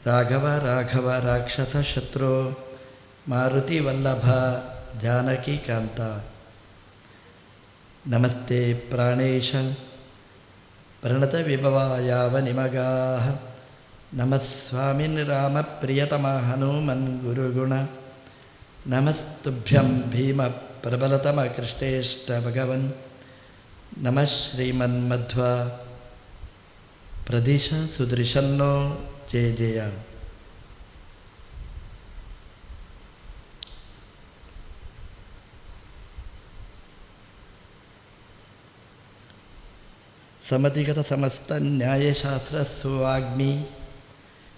ರಾಘವ ರಾಘವ ರಾಕ್ಷಸ ಶತ್ರು ಮಾರುತಿ ವಲ್ಲಭ ಜಾನಕಿ ಕಾಂತ. ನಮಸ್ತೆ ಪ್ರಾಣೇಶ ಪ್ರಣತ ವಿಭವಾಯಾವ ನಿಮಗಾಃ. ನಮಃ ಸ್ವಾಮಿನ್ ರಾಮ ಪ್ರಿಯತಮ ಹನುಮನ್ ಗುರುಗುಣ. ನಮಸ್ತುಭ್ಯಂ ಭೀಮ ಪ್ರಬಲತಮ ಕೃಷ್ಣೇಷ್ಟ ಭಗವನ್. ನಮಃ ಶ್ರೀಮನ್ಮಧ್ವ ಪ್ರದಿಶ ಸುದೃಶನ್ನೋ ಜಯ ಜಯ. ಸಮಧಿಗತ ಸಮಸ್ತ ನ್ಯಾಯಶಾಸ್ತ್ರ ಸುವಾಗ್ಮಿ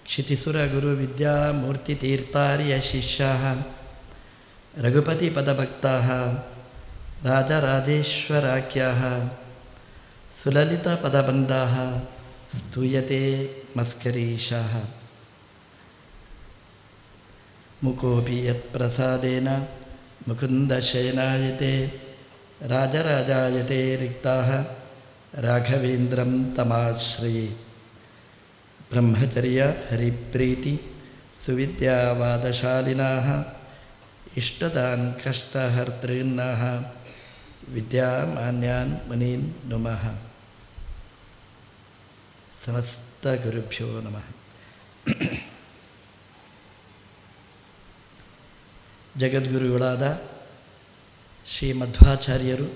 ಕ್ಷಿತಿಸುರ ಗುರು ವಿದ್ಯಾ ಮೂರ್ತಿ ತೀರ್ಥಾರ್ಯ ಶಿಷ್ಯಾಃ ರಘುಪತಿ ಪದಭಕ್ತಾಃ ರಾಜರಾಜೇಶ್ವರಾಖ್ಯಾಃ ಸುಲಲಿತ ಪದಬಂಧಾಃ ಸ್ತೂಯತೆ ಮಸ್ಕರೀಶಃ. ಮುಕೋಪಿ ಯತ್ಪ್ರಸಾದೇನ ಮುಕುಂದಶಯನಾಯತೆ ರಾಜರಾಜಾಯತೆ ರಿಕ್ತಾಃ ರಾಘವೇಂದ್ರಂ ತಮಾಶ್ರಯೇ. ಬ್ರಹ್ಮಚರ್ಯ ಹರಿಪ್ರೀತಿ ಸುವಿದ್ಯಾವಾದಶಾಲಿನಃ ಇಷ್ಟದಾನ್ ಕಷ್ಟಹರ್ತॄನ್ನಃ ವಿದ್ಯಾಮಾನ್ಯಾನ್ ಮುನೀನ್ ನುಮಃ. ಸಮಸ್ತ ಗುರುಭ್ಯೋ ನಮಃ. ಜಗದ್ಗುರುಗಳಾದ ಶ್ರೀ ಮಧ್ವಾಚಾರ್ಯರು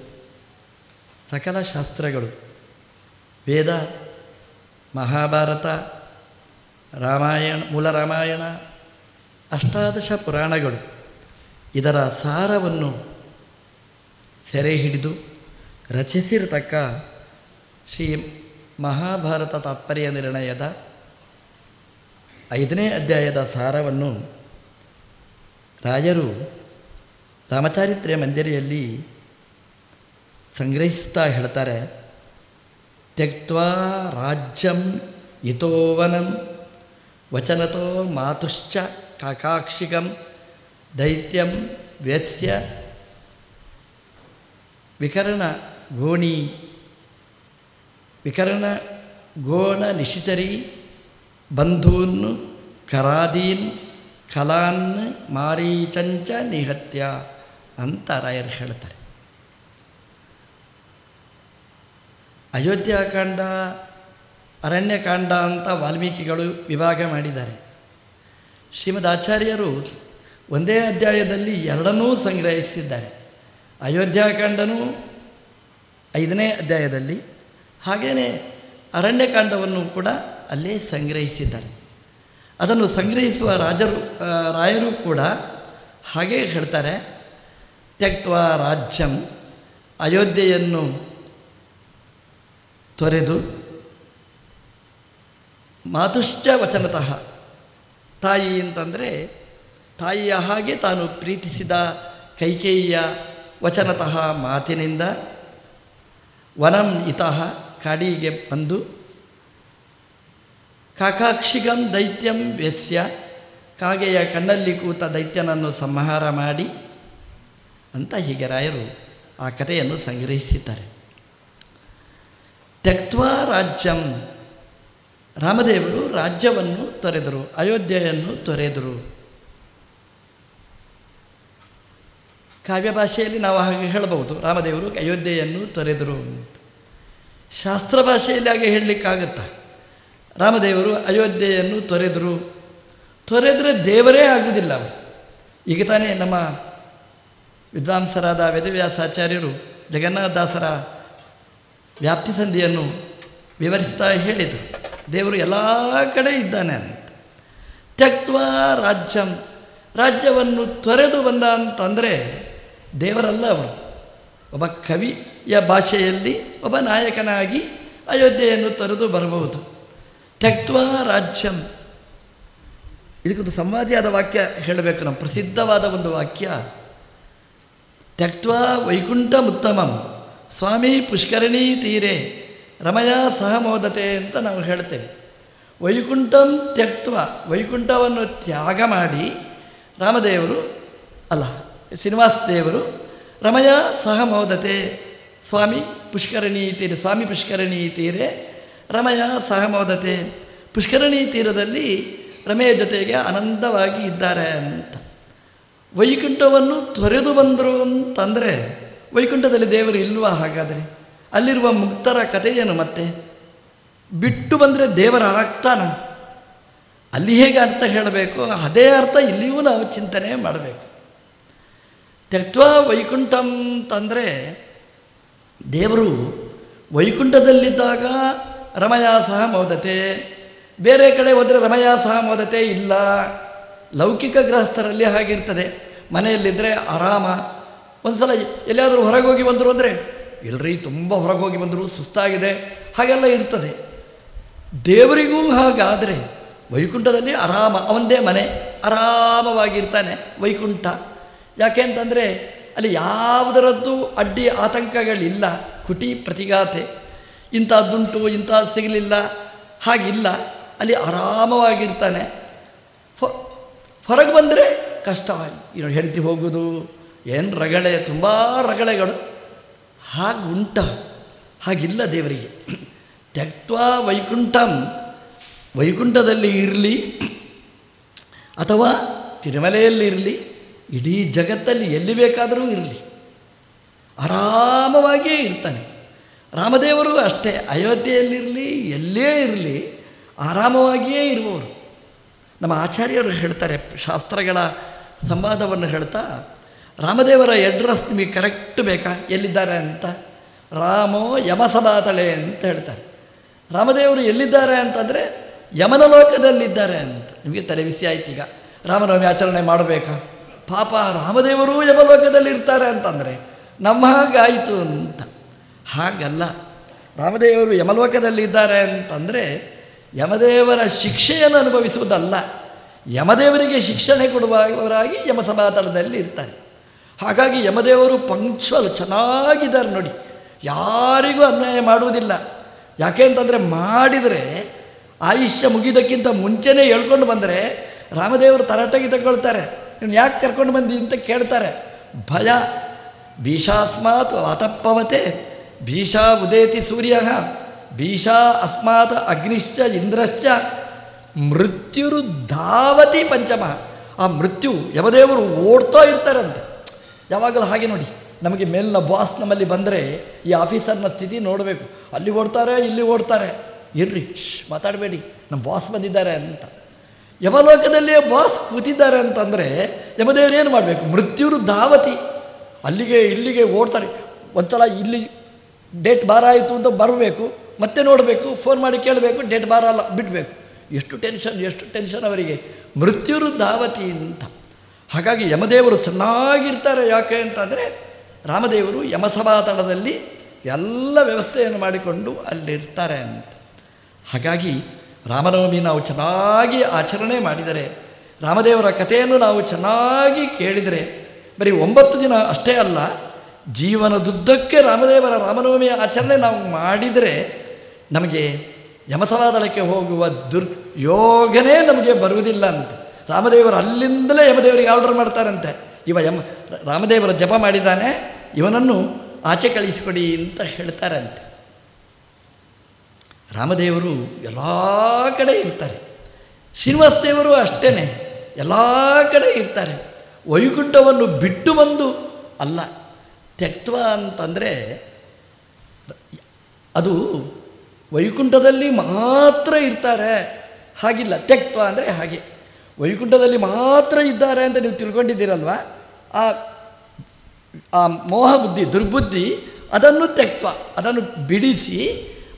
ಸಕಲ ಶಾಸ್ತ್ರಗಳು, ವೇದ, ಮಹಾಭಾರತ, ರಾಮಾಯಣ, ಮೂಲ ರಾಮಾಯಣ, ಅಷ್ಟಾದಶ ಪುರಾಣಗಳು ಇದರ ಸಾರವನ್ನು ಸೆರೆ ಹಿಡಿದು ರಚಿಸಿರತಕ್ಕ ಶ್ರೀ ಮಹಾಭಾರತ ತಾತ್ಪರ್ಯ ನಿರ್ಣಯದ 5ನೇ ಅಧ್ಯಾಯದ ಸಾರವನ್ನು ರಾಯರು ರಾಮಚಾರಿತ್ರ್ಯ ಮಂಜರಿಯಲ್ಲಿ ಸಂಗ್ರಹಿಸ್ತಾ ಹೇಳ್ತಾರೆ. ತ್ಯಕ್ತ್ವಾ ರಾಜ್ಯಂ ಹಿತೋವನಂ ವಚನತೋ ಮಾತುಶ್ಚ ಕಾಕಾಕ್ಷಿಕಂ ದೈತ್ಯಂ ವ್ಯತ್ಸ್ಯ ವಿಕರ್ಣ ಗೋಣ ನಿಶಿಚರಿ ಬಂಧೂನ್ ಕರಾದೀನ್ ಕಲಾನ್ ಮಾರೀಚಂಚ ನಿಹತ್ಯ ಅಂತ ರಾಯರು ಹೇಳ್ತಾರೆ. ಅಯೋಧ್ಯಾಕಾಂಡ, ಅರಣ್ಯಕಾಂಡ ಅಂತ ವಾಲ್ಮೀಕಿಗಳು ವಿಭಾಗ ಮಾಡಿದ್ದಾರೆ. ಶ್ರೀಮದ್ ಆಚಾರ್ಯರು ಒಂದೇ ಅಧ್ಯಾಯದಲ್ಲಿ ಎರಡನ್ನೂ ಸಂಗ್ರಹಿಸಿದ್ದಾರೆ. ಅಯೋಧ್ಯಾಕಾಂಡನೂ 5ನೇ ಅಧ್ಯಾಯದಲ್ಲಿ, ಹಾಗೆಯೇ ಅರಣ್ಯಕಾಂಡವನ್ನು ಕೂಡ ಅಲ್ಲೇ ಸಂಗ್ರಹಿಸಿದ್ದಾರೆ. ಅದನ್ನು ಸಂಗ್ರಹಿಸುವ ರಾಯರು ಕೂಡ ಹಾಗೇ ಹೇಳ್ತಾರೆ. ತ್ಯಕ್ತ್ವಾ ರಾಜ್ಯಂ, ಅಯೋಧ್ಯೆಯನ್ನು ತೊರೆದು, ಮಾತುಶ್ಚ ವಚನತಃ, ತಾಯಿ ಅಂತಂದರೆ ತಾಯಿಯ ಹಾಗೆ ತಾನು ಪ್ರೀತಿಸಿದ ಕೈಕೇಯಿಯ ವಚನತಃ ಮಾತಿನಿಂದ, ವನಂ ಇತಃ ಕಾಡಿಗೆ ಬಂದು, ಕಾಕಾಕ್ಷಿಗಂ ದೈತ್ಯಂ ವ್ಯಸ್ಯ, ಕಾಗೆಯ ಕಣ್ಣಲ್ಲಿ ಕೂತ ದೈತ್ಯನನ್ನು ಸಂಹಾರ ಮಾಡಿ ಅಂತ ಹೀಗೆ ರಾಯರು ಆ ಕಥೆಯನ್ನು ಸಂಗ್ರಹಿಸಿದ್ದಾರೆ. ತ್ಯಕ್ತ್ವಾ ರಾಜ್ಯಂ, ರಾಮದೇವರು ರಾಜ್ಯವನ್ನು ತೊರೆದರು, ಅಯೋಧ್ಯೆಯನ್ನು ತೊರೆದರು. ಕಾವ್ಯ ಭಾಷೆಯಲ್ಲಿ ನಾವು ಹಾಗೆ ಹೇಳಬಹುದು, ರಾಮದೇವರು ಅಯೋಧ್ಯೆಯನ್ನು ತೊರೆದರು ಅಂತ. ಶಾಸ್ತ್ರ ಭಾಷೆಯಲ್ಲಿ ಹಾಗೆ ಹೇಳಲಿಕ್ಕಾಗತ್ತಾ? ರಾಮದೇವರು ಅಯೋಧ್ಯೆಯನ್ನು ತೊರೆದರೆ ದೇವರೇ ಆಗುವುದಿಲ್ಲ ಅವರು. ಈಗ ತಾನೇ ನಮ್ಮ ವಿದ್ವಾಂಸರಾದ ವೇದವ್ಯಾಸಾಚಾರ್ಯರು ಜಗನ್ನಾಥದಾಸರ ವ್ಯಾಪ್ತಿ ಸಂಧಿಯನ್ನು ವಿವರಿಸ್ತಾ ಹೇಳಿದರು, ದೇವರು ಎಲ್ಲ ಕಡೆ ಇದ್ದಾನೆ ಅಂತ. ತ್ಯಕ್ತ್ವಾ ರಾಜ್ಯಂ, ರಾಜ್ಯವನ್ನು ತೊರೆದು ಬಂದ ಅಂತಂದರೆ ದೇವರಲ್ಲ ಅವರು. ಒಬ್ಬ ಕವಿಯ ಭಾಷೆಯಲ್ಲಿ ಒಬ್ಬ ನಾಯಕನಾಗಿ ಅಯೋಧ್ಯೆಯನ್ನು ತೊರೆದು ಬರಬಹುದು. ತ್ಯಕ್ತ್ವಾ ರಾಜ್ಯಂ, ಇದಕ್ಕೊಂದು ಸಂವಾದಿಯಾದ ವಾಕ್ಯ ಹೇಳಬೇಕು. ನಮ್ಮ ಪ್ರಸಿದ್ಧವಾದ ಒಂದು ವಾಕ್ಯ, ತ್ಯಕ್ತ್ವಾ ವೈಕುಂಠಮುತ್ತಮಂ ಸ್ವಾಮಿ ಪುಷ್ಕರಣಿ ತೀರೆ ರಮಯ ಸಹ ಮೋದತೆ ಅಂತ ನಾವು ಹೇಳ್ತೇವೆ. ವೈಕುಂಠಂ ತ್ಯಕ್ತ್ವ, ವೈಕುಂಠವನ್ನು ತ್ಯಾಗ ಮಾಡಿ ರಾಮದೇವರು ಅಲ್ಲ ಶ್ರೀನಿವಾಸ ದೇವರು ರಮಯ ಸಹ ಮೋದತೆ ಸ್ವಾಮಿ ಪುಷ್ಕರಣಿ ತೀರೆ ರಮಯ ಸಹ ಮೋದತೆ. ಪುಷ್ಕರಣಿ ತೀರದಲ್ಲಿ ರಮೆಯ ಜೊತೆಗೆ ಆನಂದವಾಗಿ ಇದ್ದಾರೆ ಅಂತ. ವೈಕುಂಠವನ್ನು ತೊರೆದು ಬಂದರು ಅಂತಂದರೆ ವೈಕುಂಠದಲ್ಲಿ ದೇವರು ಇಲ್ವಾ? ಹಾಗಾದರೆ ಅಲ್ಲಿರುವ ಮುಕ್ತರ ಕಥೆ ಏನು? ಮತ್ತೆ ಬಿಟ್ಟು ಬಂದರೆ ದೇವರ ಆಗ್ತಾನ? ಅಲ್ಲಿ ಹೇಗೆ ಅರ್ಥ ಹೇಳಬೇಕು ಅದೇ ಅರ್ಥ ಇಲ್ಲಿಯೂ ನಾವು ಚಿಂತನೆ ಮಾಡಬೇಕು. ತ್ಯಕ್ತ್ವಾ ವೈಕುಂಠಂ ಅಂತಂದರೆ ದೇವರು ವೈಕುಂಠದಲ್ಲಿದ್ದಾಗ ರಮಯಾ ಸಹ ಮೋದತೆ, ಬೇರೆ ಕಡೆ ಹೋದರೆ ರಮಯಾ ಸಹ ಮೋದತೆ ಇಲ್ಲ. ಲೌಕಿಕ ಗೃಹಸ್ಥರಲ್ಲಿ ಹಾಗಿರ್ತದೆ. ಮನೆಯಲ್ಲಿದ್ದರೆ ಆರಾಮ. ಒಂದು ಸಲ ಎಲ್ಲಿಯಾದರೂ ಹೊರಗೆ ಹೋಗಿ ಬಂದರು ಅಂದರೆ ಇಲ್ಲರಿ ತುಂಬ ಹೊರಗೆ ಹೋಗಿ ಬಂದರು, ಸುಸ್ತಾಗಿದೆ, ಹಾಗೆಲ್ಲ ಇರ್ತದೆ. ದೇವರಿಗೂ ಹಾಗಾದರೆ ವೈಕುಂಠದಲ್ಲಿ ಆರಾಮ, ಅವನದೇ ಮನೆ, ಆರಾಮವಾಗಿರ್ತಾನೆ ವೈಕುಂಠ. ಯಾಕೆ ಅಂತಂದರೆ ಅಲ್ಲಿ ಯಾವುದರದ್ದು ಅಡ್ಡಿ ಆತಂಕಗಳಿಲ್ಲ. ಕುಟಿ ಪ್ರತಿಘಾತೆ, ಇಂಥದ್ದುಂಟು ಇಂಥದ್ದು ಸಿಗಲಿಲ್ಲ ಹಾಗಿಲ್ಲ. ಅಲ್ಲಿ ಆರಾಮವಾಗಿರ್ತಾನೆ. ಹೊರಗೆ ಬಂದರೆ ಕಷ್ಟ, ಇನ್ನು ಹೆಂಡತಿ ಹೋಗೋದು ಏನು ರಗಳೆ, ತುಂಬ ರಗಳೆಗಳು. ಹಾಗುಂಟ? ಹಾಗಿಲ್ಲ ದೇವರಿಗೆ. ತ್ಯಕ್ತ್ವಾ ವೈಕುಂಠಂ, ವೈಕುಂಠದಲ್ಲಿ ಇರಲಿ ಅಥವಾ ತಿರುಮಲೆಯಲ್ಲಿರಲಿ, ಇಡೀ ಜಗತ್ತಲ್ಲಿ ಎಲ್ಲಿ ಬೇಕಾದರೂ ಇರಲಿ ಆರಾಮವಾಗಿಯೇ ಇರ್ತಾನೆ. ರಾಮದೇವರು ಅಷ್ಟೇ, ಅಯೋಧ್ಯೆಯಲ್ಲಿರಲಿ ಎಲ್ಲೇ ಇರಲಿ ಆರಾಮವಾಗಿಯೇ ಇರುವವರು. ನಮ್ಮ ಆಚಾರ್ಯರು ಹೇಳ್ತಾರೆ, ಶಾಸ್ತ್ರಗಳ ಸಂವಾದವನ್ನು ಹೇಳ್ತಾ, ರಾಮದೇವರ ಅಡ್ರೆಸ್ ನಿಮಗೆ ಕರೆಕ್ಟ್ ಬೇಕಾ ಎಲ್ಲಿದ್ದಾರೆ ಅಂತ? ರಾಮೋ ಯಮಸಭಾತಲೆ ಅಂತ ಹೇಳ್ತಾರೆ. ರಾಮದೇವರು ಎಲ್ಲಿದ್ದಾರೆ ಅಂತಂದರೆ ಯಮನ ಲೋಕದಲ್ಲಿದ್ದಾರೆ ಅಂತ. ನಿಮಗೆ ತಲೆಬಿಸಿ ಆಯ್ತು. ಈಗ ರಾಮನವಮಿ ಆಚರಣೆ ಮಾಡಬೇಕಾ? ಪಾಪ ರಾಮದೇವರು ಯಮಲೋಕದಲ್ಲಿರ್ತಾರೆ ಅಂತಂದರೆ ನಮ್ಮ ಹಾಗಾಯಿತು ಅಂತ. ಹಾಗಲ್ಲ, ರಾಮದೇವರು ಯಮಲೋಕದಲ್ಲಿದ್ದಾರೆ ಅಂತಂದರೆ ಯಮದೇವರ ಶಿಕ್ಷೆಯನ್ನು ಅನುಭವಿಸುವುದಲ್ಲ, ಯಮದೇವರಿಗೆ ಶಿಕ್ಷಣೆ ಕೊಡುವವರಾಗಿ ಯಮಸಭಾತಳದಲ್ಲಿ ಇರ್ತಾರೆ. ಹಾಗಾಗಿ ಯಮದೇವರು ಪಂಕ್ಚುವಲ್, ಚೆನ್ನಾಗಿದ್ದಾರೆ ನೋಡಿ, ಯಾರಿಗೂ ಅನ್ಯಾಯ ಮಾಡುವುದಿಲ್ಲ. ಯಾಕೆ ಅಂತಂದರೆ ಮಾಡಿದರೆ ಆಯುಷ್ಯ ಮುಗಿಯೋದಕ್ಕಿಂತ ಮುಂಚೆನೇ ಹೇಳ್ಕೊಂಡು ಬಂದರೆ ರಾಮದೇವರು ತರಾಟೆಗೆ ತಗೊಳ್ತಾರೆ. ನೀನು ಯಾಕೆ ಕರ್ಕೊಂಡು ಬಂದಿ ಅಂತ ಕೇಳ್ತಾರೆ. ಭಯ ಭೀಷಾಸ್ಮಾತ್ ವಾತಪ್ಪವತೆ ಭೀಷಾ ಉದೇತಿ ಸೂರ್ಯ ಭೀಷಾ ಅಸ್ಮಾತ್ ಅಗ್ನಿಶ್ಚ ಇಂದ್ರಶ್ಚ ಮೃತ್ಯುರು ಧಾವತಿ ಪಂಚಮ. ಆ ಮೃತ್ಯು ಯಮದೇವರು ಓಡ್ತಾ ಇರ್ತಾರಂತೆ ಯಾವಾಗಲೂ. ಹಾಗೆ ನೋಡಿ, ನಮಗೆ ಮೇಲಿನ ಬಾಸ್ ನಮ್ಮಲ್ಲಿ ಬಂದರೆ ಈ ಆಫೀಸರ್ನ ಸ್ಥಿತಿ ನೋಡಬೇಕು. ಅಲ್ಲಿ ಓಡ್ತಾರೆ, ಇಲ್ಲಿ ಓಡ್ತಾರೆ. ಇರ್ರಿ, ಮಾತಾಡಬೇಡಿ, ನಮ್ಮ ಬಾಸ್ ಬಂದಿದ್ದಾರೆ ಅಂತ. ಯಮಲೋಕದಲ್ಲಿಯೇ ಬಾಸ್ ಕೂತಿದ್ದಾರೆ ಅಂತಂದರೆ ಯಮದೇವರು ಏನು ಮಾಡಬೇಕು? ಮೃತ್ಯುರು ಧಾವತಿ, ಅಲ್ಲಿಗೆ ಇಲ್ಲಿಗೆ ಓಡ್ತಾರೆ. ಒಂದು ಸಲ ಇಲ್ಲಿ ಡೇಟ್ ಬಾರ ಆಯಿತು ಅಂತ ಬರಬೇಕು, ಮತ್ತೆ ನೋಡಬೇಕು, ಫೋನ್ ಮಾಡಿ ಕೇಳಬೇಕು, ಡೇಟ್ ಬಾರ ಅಲ್ಲ ಬಿಡಬೇಕು. ಎಷ್ಟು ಟೆನ್ಷನ್ ಅವರಿಗೆ. ಮೃತ್ಯುರು ಧಾವತಿ ಅಂತ. ಹಾಗಾಗಿ ಯಮದೇವರು ಚೆನ್ನಾಗಿರ್ತಾರೆ. ಯಾಕೆ ಅಂತಂದರೆ ರಾಮದೇವರು ಯಮಸಭಾತಳದಲ್ಲಿ ಎಲ್ಲ ವ್ಯವಸ್ಥೆಯನ್ನು ಮಾಡಿಕೊಂಡು ಅಲ್ಲಿರ್ತಾರೆ ಅಂತ. ಹಾಗಾಗಿ ರಾಮನವಮಿ ನಾವು ಚೆನ್ನಾಗಿ ಆಚರಣೆ ಮಾಡಿದರೆ, ರಾಮದೇವರ ಕಥೆಯನ್ನು ನಾವು ಚೆನ್ನಾಗಿ ಕೇಳಿದರೆ, ಬರೀ 9 ದಿನ ಅಷ್ಟೇ ಅಲ್ಲ, ಜೀವನದುದ್ದಕ್ಕೆ ರಾಮದೇವರ ರಾಮನವಮಿಯ ಆಚರಣೆ ನಾವು ಮಾಡಿದರೆ ನಮಗೆ ಯಮಸಭಾತಳಕ್ಕೆ ಹೋಗುವ ಯೋಗನೇ ನಮಗೆ ಬರುವುದಿಲ್ಲ ಅಂತ. ರಾಮದೇವರು ಅಲ್ಲಿಂದಲೇ ಯಮದೇವರಿಗೆ ಆರ್ಡರ್ ಮಾಡ್ತಾರಂತೆ, ರಾಮದೇವರ ಜಪ ಮಾಡಿದ್ದಾನೆ, ಇವನನ್ನು ಆಚೆ ಕಳಿಸಿಕೊಡಿ ಅಂತ ಹೇಳ್ತಾರಂತೆ. ರಾಮದೇವರು ಎಲ್ಲ ಕಡೆ ಇರ್ತಾರೆ. ಶ್ರೀನಿವಾಸ ದೇವರು ಅಷ್ಟೇ, ಎಲ್ಲ ಕಡೆ ಇರ್ತಾರೆ. ವೈಕುಂಠವನ್ನು ಬಿಟ್ಟು ಬಂದು ಅಲ್ಲ. ತ್ಯಕ್ತ್ವ ಅಂತಂದರೆ ಅದು ವೈಕುಂಠದಲ್ಲಿ ಮಾತ್ರ ಇರ್ತಾರೆ ಹಾಗಿಲ್ಲ. ತ್ಯಕ್ತ್ವ ಅಂದರೆ ಹಾಗೆ, ವೈಕುಂಠದಲ್ಲಿ ಮಾತ್ರ ಇದ್ದಾರೆ ಅಂತ ನೀವು ತಿಳ್ಕೊಂಡಿದ್ದೀರಲ್ವ, ಆ ಮೋಹ ಬುದ್ಧಿ, ದುರ್ಬುದ್ಧಿ, ಅದನ್ನು ತ್ಯಕ್ತ್ವ, ಅದನ್ನು ಬಿಡಿಸಿ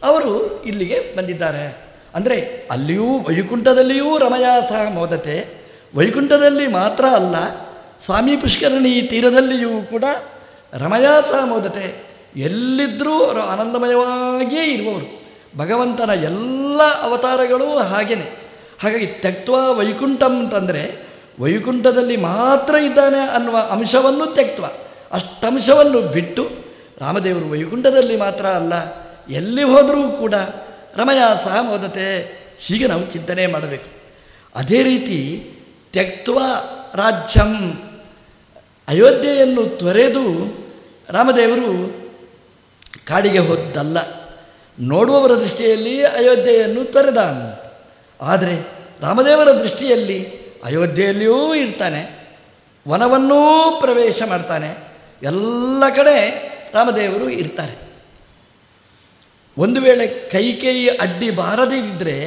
ಅವರು ಇಲ್ಲಿಗೆ ಬಂದಿದ್ದಾರೆ. ಅಂದರೆ ಅಲ್ಲಿಯೂ ವೈಕುಂಠದಲ್ಲಿಯೂ ರಮಯಾ ಸಹ ಮೋದತೆ, ವೈಕುಂಠದಲ್ಲಿ ಮಾತ್ರ ಅಲ್ಲ, ಸ್ವಾಮಿ ಪುಷ್ಕರಣಿ ತೀರದಲ್ಲಿಯೂ ಕೂಡ ರಮಯಾ ಸಹ ಮೋದತೆ. ಎಲ್ಲಿದ್ದರೂ ಅವರು ಆನಂದಮಯವಾಗಿಯೇ ಇರುವವರು. ಭಗವಂತನ ಎಲ್ಲ ಅವತಾರಗಳು ಹಾಗೇನೆ. ಹಾಗಾಗಿ ತ್ಯಕ್ತ್ವ ವೈಕುಂಠಂ ಅಂತಂದರೆ ವೈಕುಂಠದಲ್ಲಿ ಮಾತ್ರ ಇದ್ದಾನೆ ಅನ್ನುವ ಅಂಶವನ್ನು ತ್ಯಕ್ತ್ವ, ಅಷ್ಟಂಶವನ್ನು ಬಿಟ್ಟು ರಾಮದೇವರು ವೈಕುಂಠದಲ್ಲಿ ಮಾತ್ರ ಅಲ್ಲ, ಎಲ್ಲಿ ಹೋದರೂ ಕೂಡ ರಮಯಾ ಸಹ ಮೋದತೆ. ಹೀಗೆ ನಾವು ಚಿಂತನೆ ಮಾಡಬೇಕು. ಅದೇ ರೀತಿ ತ್ಯಕ್ತ್ವ ರಾಜ್ಯಂ, ಅಯೋಧ್ಯೆಯನ್ನು ತೊರೆದು ರಾಮದೇವರು ಕಾಡಿಗೆ ಹೋದ್ದಲ್ಲ, ನೋಡುವವರ ದೃಷ್ಟಿಯಲ್ಲಿ ಅಯೋಧ್ಯೆಯನ್ನು ತೊರೆದ. ಆದರೆ ರಾಮದೇವರ ದೃಷ್ಟಿಯಲ್ಲಿ ಅಯೋಧ್ಯೆಯಲ್ಲಿಯೂ ಇರ್ತಾನೆ, ವನವನ್ನೂ ಪ್ರವೇಶ ಮಾಡ್ತಾನೆ, ಎಲ್ಲ ಕಡೆ ರಾಮದೇವರು ಇರ್ತಾರೆ. ಒಂದು ವೇಳೆ ಕೈಕೇಯಿ ಅಡ್ಡಿ ಬಾರದೇ ಇದ್ದರೆ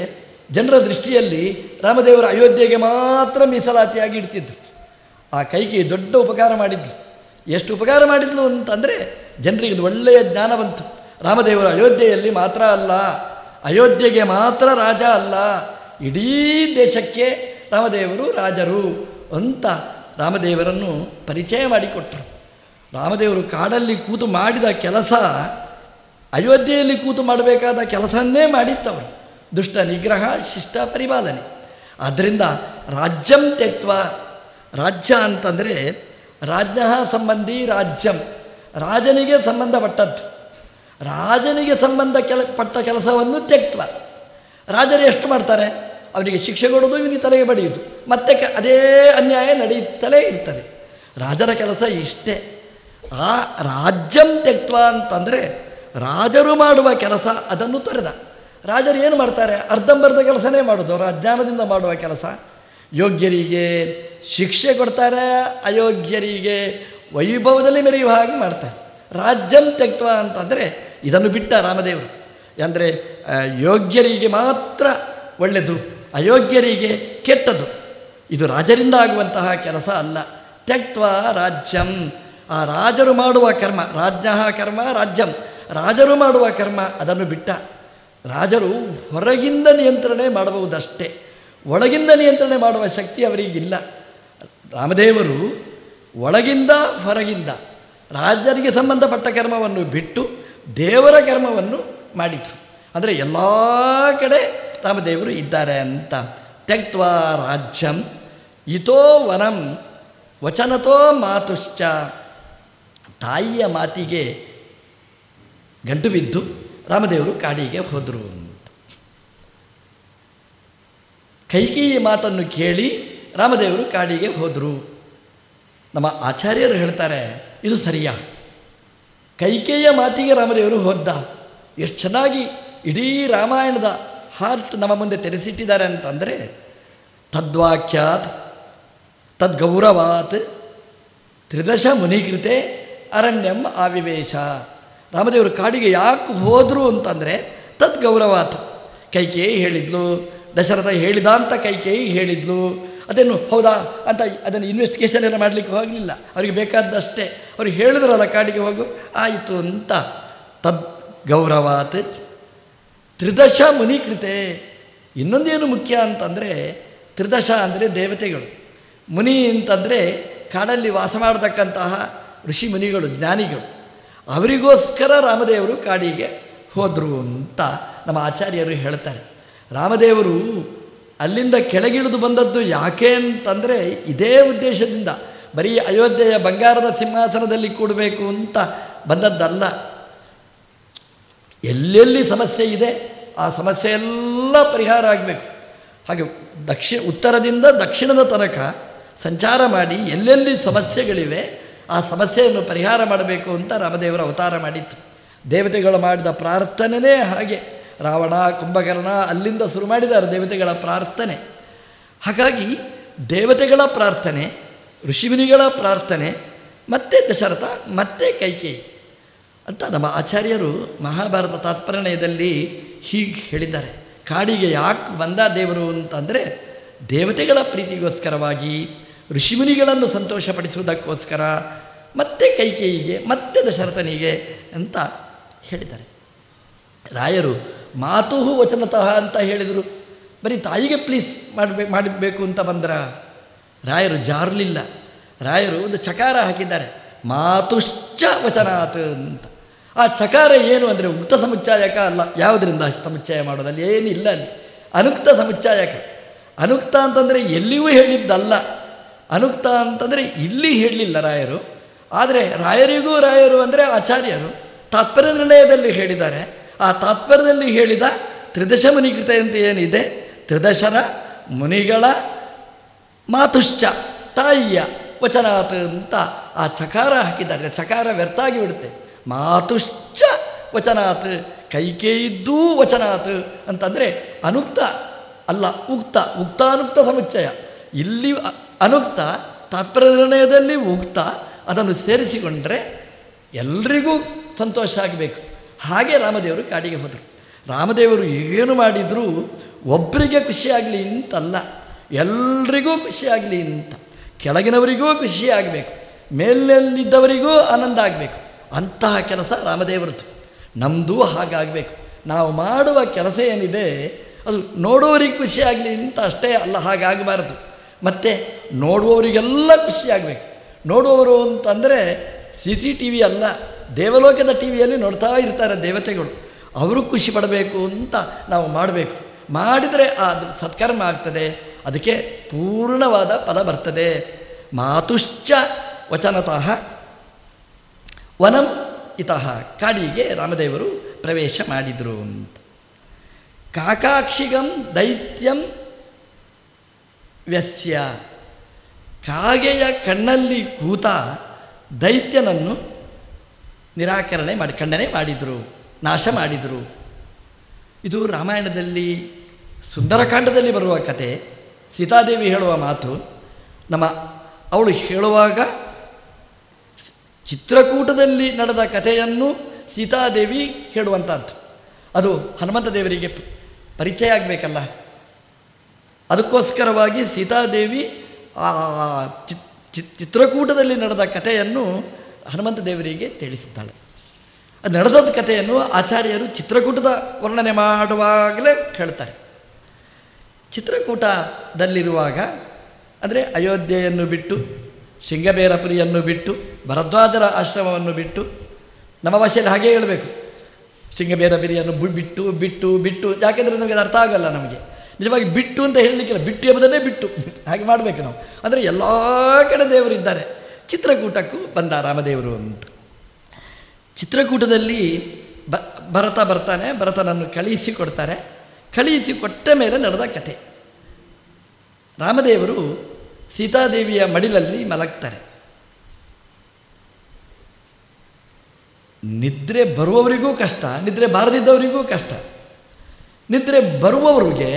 ಜನರ ದೃಷ್ಟಿಯಲ್ಲಿ ರಾಮದೇವರು ಅಯೋಧ್ಯೆಗೆ ಮಾತ್ರ ಮೀಸಲಾತಿಯಾಗಿ ಇಡ್ತಿದ್ರು. ಆ ಕೈಕೇಯಿ ದೊಡ್ಡ ಉಪಕಾರ ಮಾಡಿದ್ಲು. ಎಷ್ಟು ಉಪಕಾರ ಮಾಡಿದ್ಲು ಅಂತಂದರೆ ಜನರಿಗೆ ಇದು ಒಳ್ಳೆಯ ಜ್ಞಾನ ಬಂತು. ರಾಮದೇವರು ಅಯೋಧ್ಯೆಯಲ್ಲಿ ಮಾತ್ರ ಅಲ್ಲ, ಅಯೋಧ್ಯೆಗೆ ಮಾತ್ರ ರಾಜ ಅಲ್ಲ, ಇಡೀ ದೇಶಕ್ಕೆ ರಾಮದೇವರು ರಾಜರು ಅಂತ ರಾಮದೇವರನ್ನು ಪರಿಚಯ ಮಾಡಿಕೊಟ್ರು. ರಾಮದೇವರು ಕಾಡಲ್ಲಿ ಕೂತು ಮಾಡಿದ ಕೆಲಸ ಅಯೋಧ್ಯೆಯಲ್ಲಿ ಕೂತು ಮಾಡಬೇಕಾದ ಕೆಲಸವನ್ನೇ ಮಾಡಿತ್ತವರು. ದುಷ್ಟ ನಿಗ್ರಹ, ಶಿಷ್ಟ ಪರಿಪಾಲನೆ. ಆದ್ದರಿಂದ ರಾಜ್ಯಂ ತ್ಯಕ್ವ, ರಾಜ್ಯ ಅಂತಂದರೆ ರಾಜ್ಯ ಸಂಬಂಧಿ ರಾಜ್ಯಂ, ರಾಜನಿಗೆ ಸಂಬಂಧಪಟ್ಟದ್ದು. ರಾಜನಿಗೆ ಪಟ್ಟ ಕೆಲಸವನ್ನು ತ್ಯಕ್ವ. ರಾಜರು ಎಷ್ಟು ಮಾಡ್ತಾರೆ? ಅವನಿಗೆ ಶಿಕ್ಷೆ ಕೊಡೋದು, ಇವನಿಗೆ ತಲೆಗೆ ಬಡಿಯುವುದು, ಮತ್ತೆ ಅದೇ ಅನ್ಯಾಯ ನಡೆಯುತ್ತಲೇ ಇರ್ತದೆ. ರಾಜರ ಕೆಲಸ ಇಷ್ಟೇ. ಆ ರಾಜ್ಯಂ ತ್ಯಕ್ವ ಅಂತಂದರೆ ರಾಜರು ಮಾಡುವ ಕೆಲಸ ಅದನ್ನು ತೊರೆದ. ರಾಜರು ಏನು ಮಾಡ್ತಾರೆ? ಅರ್ಧಂಬರ್ಧ ಕೆಲಸನೇ ಮಾಡೋದು, ಅವರ ಅಜ್ಞಾನದಿಂದ ಮಾಡುವ ಕೆಲಸ. ಯೋಗ್ಯರಿಗೆ ಶಿಕ್ಷೆ ಕೊಡ್ತಾರೆ, ಅಯೋಗ್ಯರಿಗೆ ವೈಭವದಲ್ಲಿ ಮೆರೆಯುವ ಹಾಗೆ ಮಾಡ್ತಾರೆ. ರಾಜ್ಯಂ ತ್ಯಕ್ವ ಅಂತಂದರೆ ಇದನ್ನು ಬಿಟ್ಟ ರಾಮದೇವರು. ಅಂದರೆ ಯೋಗ್ಯರಿಗೆ ಮಾತ್ರ ಒಳ್ಳೆಯದು, ಅಯೋಗ್ಯರಿಗೆ ಕೆಟ್ಟದ್ದು. ಇದು ರಾಜರಿಂದ ಆಗುವಂತಹ ಕೆಲಸ ಅಲ್ಲ. ತ್ಯಕ್ವ ರಾಜ್ಯಂ, ಆ ರಾಜರು ಮಾಡುವ ಕರ್ಮ, ರಾಜ್ಯ ಕರ್ಮ ರಾಜ್ಯಂ, ರಾಜರು ಮಾಡುವ ಕರ್ಮ ಅದನ್ನು ಬಿಟ್ಟ. ರಾಜರು ಹೊರಗಿಂದ ನಿಯಂತ್ರಣೆ ಮಾಡಬಹುದಷ್ಟೇ, ಒಳಗಿಂದ ನಿಯಂತ್ರಣೆ ಮಾಡುವ ಶಕ್ತಿ ಅವರಿಗಿಲ್ಲ. ರಾಮದೇವರು ಒಳಗಿಂದ ಹೊರಗಿಂದ ರಾಜರಿಗೆ ಸಂಬಂಧಪಟ್ಟ ಕರ್ಮವನ್ನು ಬಿಟ್ಟು ದೇವರ ಕರ್ಮವನ್ನು ಮಾಡಿದರು. ಅಂದರೆ ಎಲ್ಲ ಕಡೆ ರಾಮದೇವರು ಇದ್ದಾರೆ ಅಂತ. ತ್ಯಕ್ತ್ವ ರಾಜ್ಯಂ ಇತೋ ವನಂ ವಚನತೋ ಮಾತುಶ್ಚ, ತಾಯಿಯ ಮಾತಿಗೆ ಗಂಟು ಬಿದ್ದು ರಾಮದೇವರು ಕಾಡಿಗೆ ಹೋದರು ಅಂತ. ಕೈಕೇಯಿ ಮಾತನ್ನು ಕೇಳಿ ರಾಮದೇವರು ಕಾಡಿಗೆ ಹೋದರು. ನಮ್ಮ ಆಚಾರ್ಯರು ಹೇಳ್ತಾರೆ, ಇದು ಸರಿಯಾ? ಕೈಕೇಯಿಯ ಮಾತಿಗೆ ರಾಮದೇವರು ಹೋದ. ಎಷ್ಟು ಚೆನ್ನಾಗಿ ಇಡೀ ರಾಮಾಯಣದ ಹಾರ್ಟ್ ನಮ್ಮ ಮುಂದೆ ತೆರೆಸಿಟ್ಟಿದ್ದಾರೆ ಅಂತಂದರೆ, ತದ್ವಾಕ್ಯಾತ್ ತದ್ಗೌರವಾತ್ ತ್ರಿದಶ ಮುನಿಕೃತೆ ಅರಣ್ಯಂ ಆವಿವೇಶ. ರಾಮದೇವರು ಕಾಡಿಗೆ ಯಾಕೆ ಹೋದರು ಅಂತಂದರೆ ತದ್ಗೌರವಾತ್. ಕೈಕೇಯಿ ಹೇಳಿದ್ಲು, ದಶರಥ ಹೇಳಿದ ಅಂತ ಕೈಕೇಯಿ ಹೇಳಿದ್ಲು. ಅದೇನು ಹೌದಾ ಅಂತ ಅದನ್ನು ಇನ್ವೆಸ್ಟಿಗೇಷನ್ ಎಲ್ಲ ಮಾಡಲಿಕ್ಕೆ ಹೋಗಲಿಲ್ಲ. ಅವರಿಗೆ ಬೇಕಾದಷ್ಟೇ ಅವ್ರಿಗೆ ಹೇಳಿದ್ರಲ್ಲ ಕಾಡಿಗೆ ಹೋಗು, ಆಯಿತು ಅಂತ. ತದ್ ಗೌರವಾತ್ ತ್ರಿದಶ ಮುನಿಕೃತೆ. ಇನ್ನೊಂದೇನು ಮುಖ್ಯ ಅಂತಂದರೆ, ತ್ರಿದಶ ಅಂದರೆ ದೇವತೆಗಳು, ಮುನಿ ಅಂತಂದರೆ ಕಾಡಲ್ಲಿ ವಾಸ ಮಾಡತಕ್ಕಂತಹ ಋಷಿ ಮುನಿಗಳು, ಜ್ಞಾನಿಗಳು. ಅವರಿಗೋಸ್ಕರ ರಾಮದೇವರು ಕಾಡಿಗೆ ಹೋದರು ಅಂತ ನಮ್ಮ ಆಚಾರ್ಯರು ಹೇಳ್ತಾರೆ. ರಾಮದೇವರು ಅಲ್ಲಿಂದ ಕೆಳಗಿಳಿದು ಬಂದದ್ದು ಯಾಕೆ ಅಂತಂದರೆ ಇದೇ ಉದ್ದೇಶದಿಂದ, ಬರೀ ಅಯೋಧ್ಯೆಯ ಬಂಗಾರದ ಸಿಂಹಾಸನದಲ್ಲಿ ಕೂಡಬೇಕು ಅಂತ ಬಂದದ್ದಲ್ಲ. ಎಲ್ಲೆಲ್ಲಿ ಸಮಸ್ಯೆ ಇದೆ ಆ ಸಮಸ್ಯೆ ಎಲ್ಲ ಪರಿಹಾರ ಆಗಬೇಕು. ಹಾಗೆ ಉತ್ತರದಿಂದ ದಕ್ಷಿಣದ ತನಕ ಸಂಚಾರ ಮಾಡಿ ಎಲ್ಲೆಲ್ಲಿ ಸಮಸ್ಯೆಗಳಿವೆ ಆ ಸಮಸ್ಯೆಯನ್ನು ಪರಿಹಾರ ಮಾಡಬೇಕು ಅಂತ ರಾಮದೇವರ ಅವತಾರ ಮಾಡಿತ್ತು. ದೇವತೆಗಳು ಮಾಡಿದ ಪ್ರಾರ್ಥನೆಯೇ ಹಾಗೆ. ರಾವಣ, ಕುಂಭಕರ್ಣ ಅಲ್ಲಿಂದ ಶುರು ಮಾಡಿದ್ದಾರೆ ದೇವತೆಗಳ ಪ್ರಾರ್ಥನೆ. ಹಾಗಾಗಿ ದೇವತೆಗಳ ಪ್ರಾರ್ಥನೆ, ಋಷಿಮುನಿಗಳ ಪ್ರಾರ್ಥನೆ, ಮತ್ತೆ ದಶರಥ, ಮತ್ತೆ ಕೈಕೇಯಿ ಅಂತ ನಮ್ಮ ಆಚಾರ್ಯರು ಮಹಾಭಾರತ ತಾತ್ಪರ್ಯದಲ್ಲಿ ಹೀಗೆ ಹೇಳಿದ್ದಾರೆ. ಕಾಡಿಗೆ ಯಾಕೆ ಬಂದ ದೇವರು ಅಂತಂದರೆ ದೇವತೆಗಳ ಪ್ರೀತಿಗೋಸ್ಕರವಾಗಿ, ಋಷಿಮುನಿಗಳನ್ನು ಸಂತೋಷಪಡಿಸುವುದಕ್ಕೋಸ್ಕರ, ಮತ್ತೆ ಕೈಕೇಯಿಗೆ, ಮತ್ತೆ ದಶರಥನಿಗೆ ಅಂತ ಹೇಳಿದ್ದಾರೆ. ರಾಯರು ಮಾತು ವಚನತಃ ಅಂತ ಹೇಳಿದರು. ಬರೀ ತಾಯಿಗೆ ಪ್ಲೀಸ್ ಮಾಡಬೇಕು ಅಂತ ಬಂದ್ರ ರಾಯರು ಜಾರಲಿಲ್ಲ. ರಾಯರು ಒಂದು ಚಕಾರ ಹಾಕಿದ್ದಾರೆ, ಮಾತುಶ್ಚ ವಚನಾತ್ ಅಂತ. ಆ ಚಕಾರ ಏನು ಅಂದರೆ ಉಕ್ತ ಸಮುಚ್ಚಾಯಕ ಅಲ್ಲ. ಯಾವುದರಿಂದ ಸಮುಚ್ಚಯ ಮಾಡೋದಲ್ಲಿ ಏನಿಲ್ಲ, ಅಲ್ಲಿ ಅನುಕ್ತ ಸಮುಚ್ಚಾಯಕ. ಅನುಕ್ತ ಅಂತಂದರೆ ಎಲ್ಲಿಯೂ ಹೇಳಿದ್ದಲ್ಲ, ಅನುಕ್ತ ಅಂತಂದರೆ ಇಲ್ಲಿ ಹೇಳಲಿಲ್ಲ ರಾಯರು. ಆದರೆ ರಾಯರು ಅಂದರೆ ಆಚಾರ್ಯರು ತಾತ್ಪರ್ಯ ನಿರ್ಣಯದಲ್ಲಿ ಹೇಳಿದ್ದಾರೆ. ಆ ತಾತ್ಪರ್ಯದಲ್ಲಿ ಹೇಳಿದ ತ್ರಿದಶ ಮುನಿಕೃತೆ ಅಂತ ಏನಿದೆ, ತ್ರಿದಶರ ಮುನಿಗಳ ಮಾತುಶ್ಚ, ತಾಯಿಯ ವಚನಾತ್ ಅಂತ ಆ ಚಕಾರ ಹಾಕಿದ್ದಾರೆ. ಚಕಾರ ವ್ಯರ್ಥ ಆಗಿಬಿಡುತ್ತೆ. ಮಾತುಶ್ಚ ವಚನಾತ್, ಕೈಕೇಯಿದ್ದೂ ವಚನಾತ್ ಅಂತಂದರೆ ಅನುಕ್ತ ಅಲ್ಲ, ಉಕ್ತ ಉಕ್ತಾನುಕ್ತ ಸಮುಚ್ಚಯ. ಇಲ್ಲಿ ಅನುಕ್ತ, ತಾತ್ಪರ್ಯ ನಿರ್ಣಯದಲ್ಲಿ ಉಕ್ತ, ಅದನ್ನು ಸೇರಿಸಿಕೊಂಡ್ರೆ ಎಲ್ರಿಗೂ ಸಂತೋಷ ಆಗಬೇಕು. ಹಾಗೆ ರಾಮದೇವರು ಕಾಡಿಗೆ ಹೋದರು. ರಾಮದೇವರು ಏನು ಮಾಡಿದರೂ ಒಬ್ಬರಿಗೆ ಖುಷಿಯಾಗಲಿ ಅಂತಲ್ಲ, ಎಲ್ರಿಗೂ ಖುಷಿಯಾಗಲಿ ಅಂತ. ಕೆಳಗಿನವರಿಗೂ ಖುಷಿಯಾಗಬೇಕು, ಮೇಲಿದ್ದವರಿಗೂ ಆನಂದ ಆಗಬೇಕು. ಅಂತಹ ಕೆಲಸ ರಾಮದೇವರದ್ದು. ನಮ್ಮದು ಹಾಗಾಗಬೇಕು. ನಾವು ಮಾಡುವ ಕೆಲಸ ಏನಿದೆ ಅದು ನೋಡುವವರಿಗೆ ಖುಷಿಯಾಗಲಿ ಅಂತ ಅಷ್ಟೇ ಅಲ್ಲ, ಹಾಗಾಗಬಾರದು. ಮತ್ತು ನೋಡುವವರಿಗೆಲ್ಲ ಖುಷಿಯಾಗಬೇಕು. ನೋಡುವವರು ಅಂತಂದರೆ CCTV ಅಲ್ಲ, ದೇವಲೋಕದ ಟಿವಿಯಲ್ಲಿ ನೋಡ್ತಾ ಇರ್ತಾರೆ ದೇವತೆಗಳು, ಅವರು ಖುಷಿ ಪಡಬೇಕು ಅಂತ ನಾವು ಮಾಡಬೇಕು. ಮಾಡಿದರೆ ಅದು ಸತ್ಕರ್ಮ ಆಗ್ತದೆ, ಅದಕ್ಕೆ ಪೂರ್ಣವಾದ ಫಲ ಬರ್ತದೆ. ಮಾತುಶ್ಚ ವಚನತಃ ವನಂ ಇತಃ, ಕಾಡಿಗೆ ರಾಮದೇವರು ಪ್ರವೇಶ ಮಾಡಿದರು ಅಂತ. ಕಾಕಾಕ್ಷಿಗಂ ದೈತ್ಯಂ ವ್ಯಸ್ಯ, ಕಾಗೆಯ ಕಣ್ಣಲ್ಲಿ ಕೂತ ದೈತ್ಯನನ್ನು ಖಂಡನೆ ಮಾಡಿದರು, ನಾಶ ಮಾಡಿದರು. ಇದು ರಾಮಾಯಣದಲ್ಲಿ ಸುಂದರಕಾಂಡದಲ್ಲಿ ಬರುವ ಕತೆ. ಸೀತಾದೇವಿ ಹೇಳುವ ಮಾತು. ಅವಳು ಹೇಳುವಾಗ ಚಿತ್ರಕೂಟದಲ್ಲಿ ನಡೆದ ಕಥೆಯನ್ನು ಸೀತಾದೇವಿ ಹೇಳುವಂಥದ್ದು. ಅದು ಹನುಮಂತ ದೇವರಿಗೆ ಪರಿಚಯ ಆಗಬೇಕಲ್ಲ, ಅದಕ್ಕೋಸ್ಕರವಾಗಿ ಸೀತಾದೇವಿ ಚಿತ್ರಕೂಟದಲ್ಲಿ ನಡೆದ ಕಥೆಯನ್ನು ಹನುಮಂತ ದೇವರಿಗೆ ತಿಳಿಸುತ್ತಾಳೆ. ಅದು ನಡೆದ ಕಥೆಯನ್ನು ಆಚಾರ್ಯರು ಚಿತ್ರಕೂಟದ ವರ್ಣನೆ ಮಾಡುವಾಗಲೇ ಹೇಳ್ತಾರೆ. ಚಿತ್ರಕೂಟದಲ್ಲಿರುವಾಗ ಅಂದರೆ ಅಯೋಧ್ಯೆಯನ್ನು ಬಿಟ್ಟು, ಶೃಂಗಬೇರಪುರಿಯನ್ನು ಬಿಟ್ಟು, ಭರದ್ವಾಜರ ಆಶ್ರಮವನ್ನು ಬಿಟ್ಟು, ನಮ್ಮ ಭಾಷೆಯಲ್ಲಿ ಹಾಗೇ ಹೇಳಬೇಕು, ಶೃಂಗಬೇರಪುರಿಯನ್ನು ಬಿಟ್ಟು ಬಿಟ್ಟು ಬಿಟ್ಟು, ಯಾಕೆಂದರೆ ನಮಗೆ ಅದು ಅರ್ಥ ಆಗಲ್ಲ. ನಮಗೆ ನಿಜವಾಗಿ ಬಿಟ್ಟು ಅಂತ ಹೇಳಲಿಕ್ಕಿಲ್ಲ, ಬಿಟ್ಟು ಎಂಬುದನ್ನೇ ಬಿಟ್ಟು ಹಾಗೆ ಮಾಡಬೇಕು ನಾವು. ಅಂದರೆ ಎಲ್ಲ ಕಡೆ ದೇವರಿದ್ದಾರೆ. ಚಿತ್ರಕೂಟಕ್ಕೂ ಬಂದ ರಾಮದೇವರು ಅಂತ. ಚಿತ್ರಕೂಟದಲ್ಲಿ ಭರತ ಬರ್ತಾನೆ, ಭರತನನ್ನು ಕಳುಹಿಸಿಕೊಡ್ತಾರೆ. ಕಳುಹಿಸಿಕೊಟ್ಟ ಮೇಲೆ ನಡೆದ ಕತೆ. ರಾಮದೇವರು ಸೀತಾದೇವಿಯ ಮಡಿಲಲ್ಲಿ ಮಲಗ್ತಾರೆ. ನಿದ್ರೆ ಬರುವವರಿಗೂ ಕಷ್ಟ, ನಿದ್ರೆ ಬಾರದಿದ್ದವರಿಗೂ ಕಷ್ಟ. ನಿದ್ರೆ ಬರುವವರಿಗೆ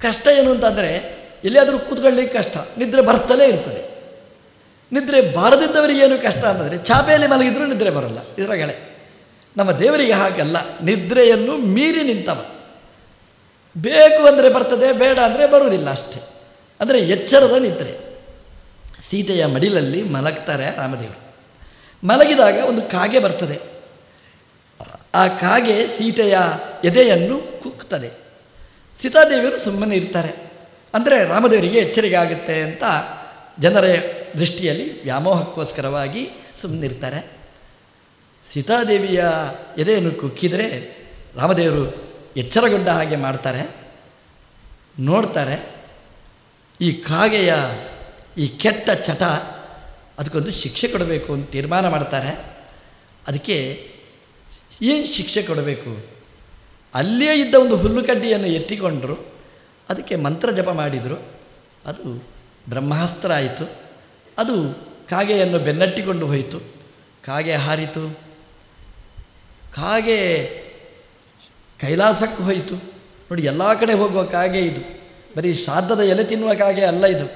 ಕಷ್ಟ ಏನು ಅಂತಂದರೆ ಎಲ್ಲಿಯಾದರೂ ಕೂತ್ಕೊಳ್ಳಿಕ್ಕೆ ಕಷ್ಟ, ನಿದ್ರೆ ಬರ್ತಲೇ ಇರ್ತದೆ. ನಿದ್ರೆ ಬಾರದಿದ್ದವರಿಗೇನು ಕಷ್ಟ ಅಂತಂದರೆ ಚಾಪೆಯಲ್ಲಿ ಮಲಗಿದ್ರೂ ನಿದ್ರೆ ಬರೋಲ್ಲ. ಇದರಗಳೇ ನಮ್ಮ ದೇವರಿಗೆ ಹಾಗಲ್ಲ, ನಿದ್ರೆಯನ್ನು ಮೀರಿ ನಿಂತವ. ಬೇಕು ಅಂದರೆ ಬರ್ತದೆ, ಬೇಡ ಅಂದರೆ ಬರುವುದಿಲ್ಲ ಅಷ್ಟೇ. ಅಂದರೆ ಎಚ್ಚರದ ನಿದ್ರೆ. ಸೀತೆಯ ಮಡಿಲಲ್ಲಿ ಮಲಗ್ತಾರೆ ರಾಮದೇವರು. ಮಲಗಿದಾಗ ಒಂದು ಕಾಗೆ ಬರ್ತದೆ. ಆ ಕಾಗೆ ಸೀತೆಯ ಎದೆಯನ್ನು ಕುಕ್ತದೆ. ಸೀತಾದೇವಿಯರು ಸುಮ್ಮನೆ ಇರ್ತಾರೆ. ಅಂದರೆ ರಾಮದೇವರಿಗೆ ಎಚ್ಚರಿಕೆ ಆಗುತ್ತೆ ಅಂತ ಜನರ ದೃಷ್ಟಿಯಲ್ಲಿ ವ್ಯಾಮೋಹಕ್ಕೋಸ್ಕರವಾಗಿ ಸುಮ್ಮನಿರ್ತಾರೆ. ಸೀತಾದೇವಿಯ ಎದೆಯನ್ನು ಕುಕ್ಕಿದರೆ ರಾಮದೇವರು ಎಚ್ಚರಗೊಂಡ ಹಾಗೆ ಮಾಡ್ತಾರೆ. ನೋಡ್ತಾರೆ, ಈ ಕಾಗೆಯ ಈ ಕೆಟ್ಟ ಚಟ, ಅದಕ್ಕೊಂದು ಶಿಕ್ಷೆ ಕೊಡಬೇಕು ಅಂತ ತೀರ್ಮಾನ ಮಾಡ್ತಾರೆ. ಅದಕ್ಕೆ ಏನು ಶಿಕ್ಷೆ ಕೊಡಬೇಕು? ಅಲ್ಲೇ ಇದ್ದ ಒಂದು ಹುಲ್ಲುಕಡ್ಡಿಯನ್ನು ಎತ್ತಿಕೊಂಡರು, ಅದಕ್ಕೆ ಮಂತ್ರ ಜಪ ಮಾಡಿದರು. ಅದು ಬ್ರಹ್ಮಾಸ್ತ್ರ ಆಯಿತು. ಅದು ಕಾಗೆಯನ್ನು ಬೆನ್ನಟ್ಟಿಕೊಂಡು ಹೋಯಿತು. ಕಾಗೆ ಹಾರಿತು. ಕಾಗೆ ಕೈಲಾಸಕ್ಕೆ ಹೋಯಿತು. ನೋಡಿ, ಎಲ್ಲ ಕಡೆ ಹೋಗುವ ಕಾಗೆ ಇದು, ಬರೀ ಶ್ರಾದ್ದದ ಎಲೆ ತಿನ್ನುವ ಕಾಗೆ ಅಲ್ಲ ಇದು.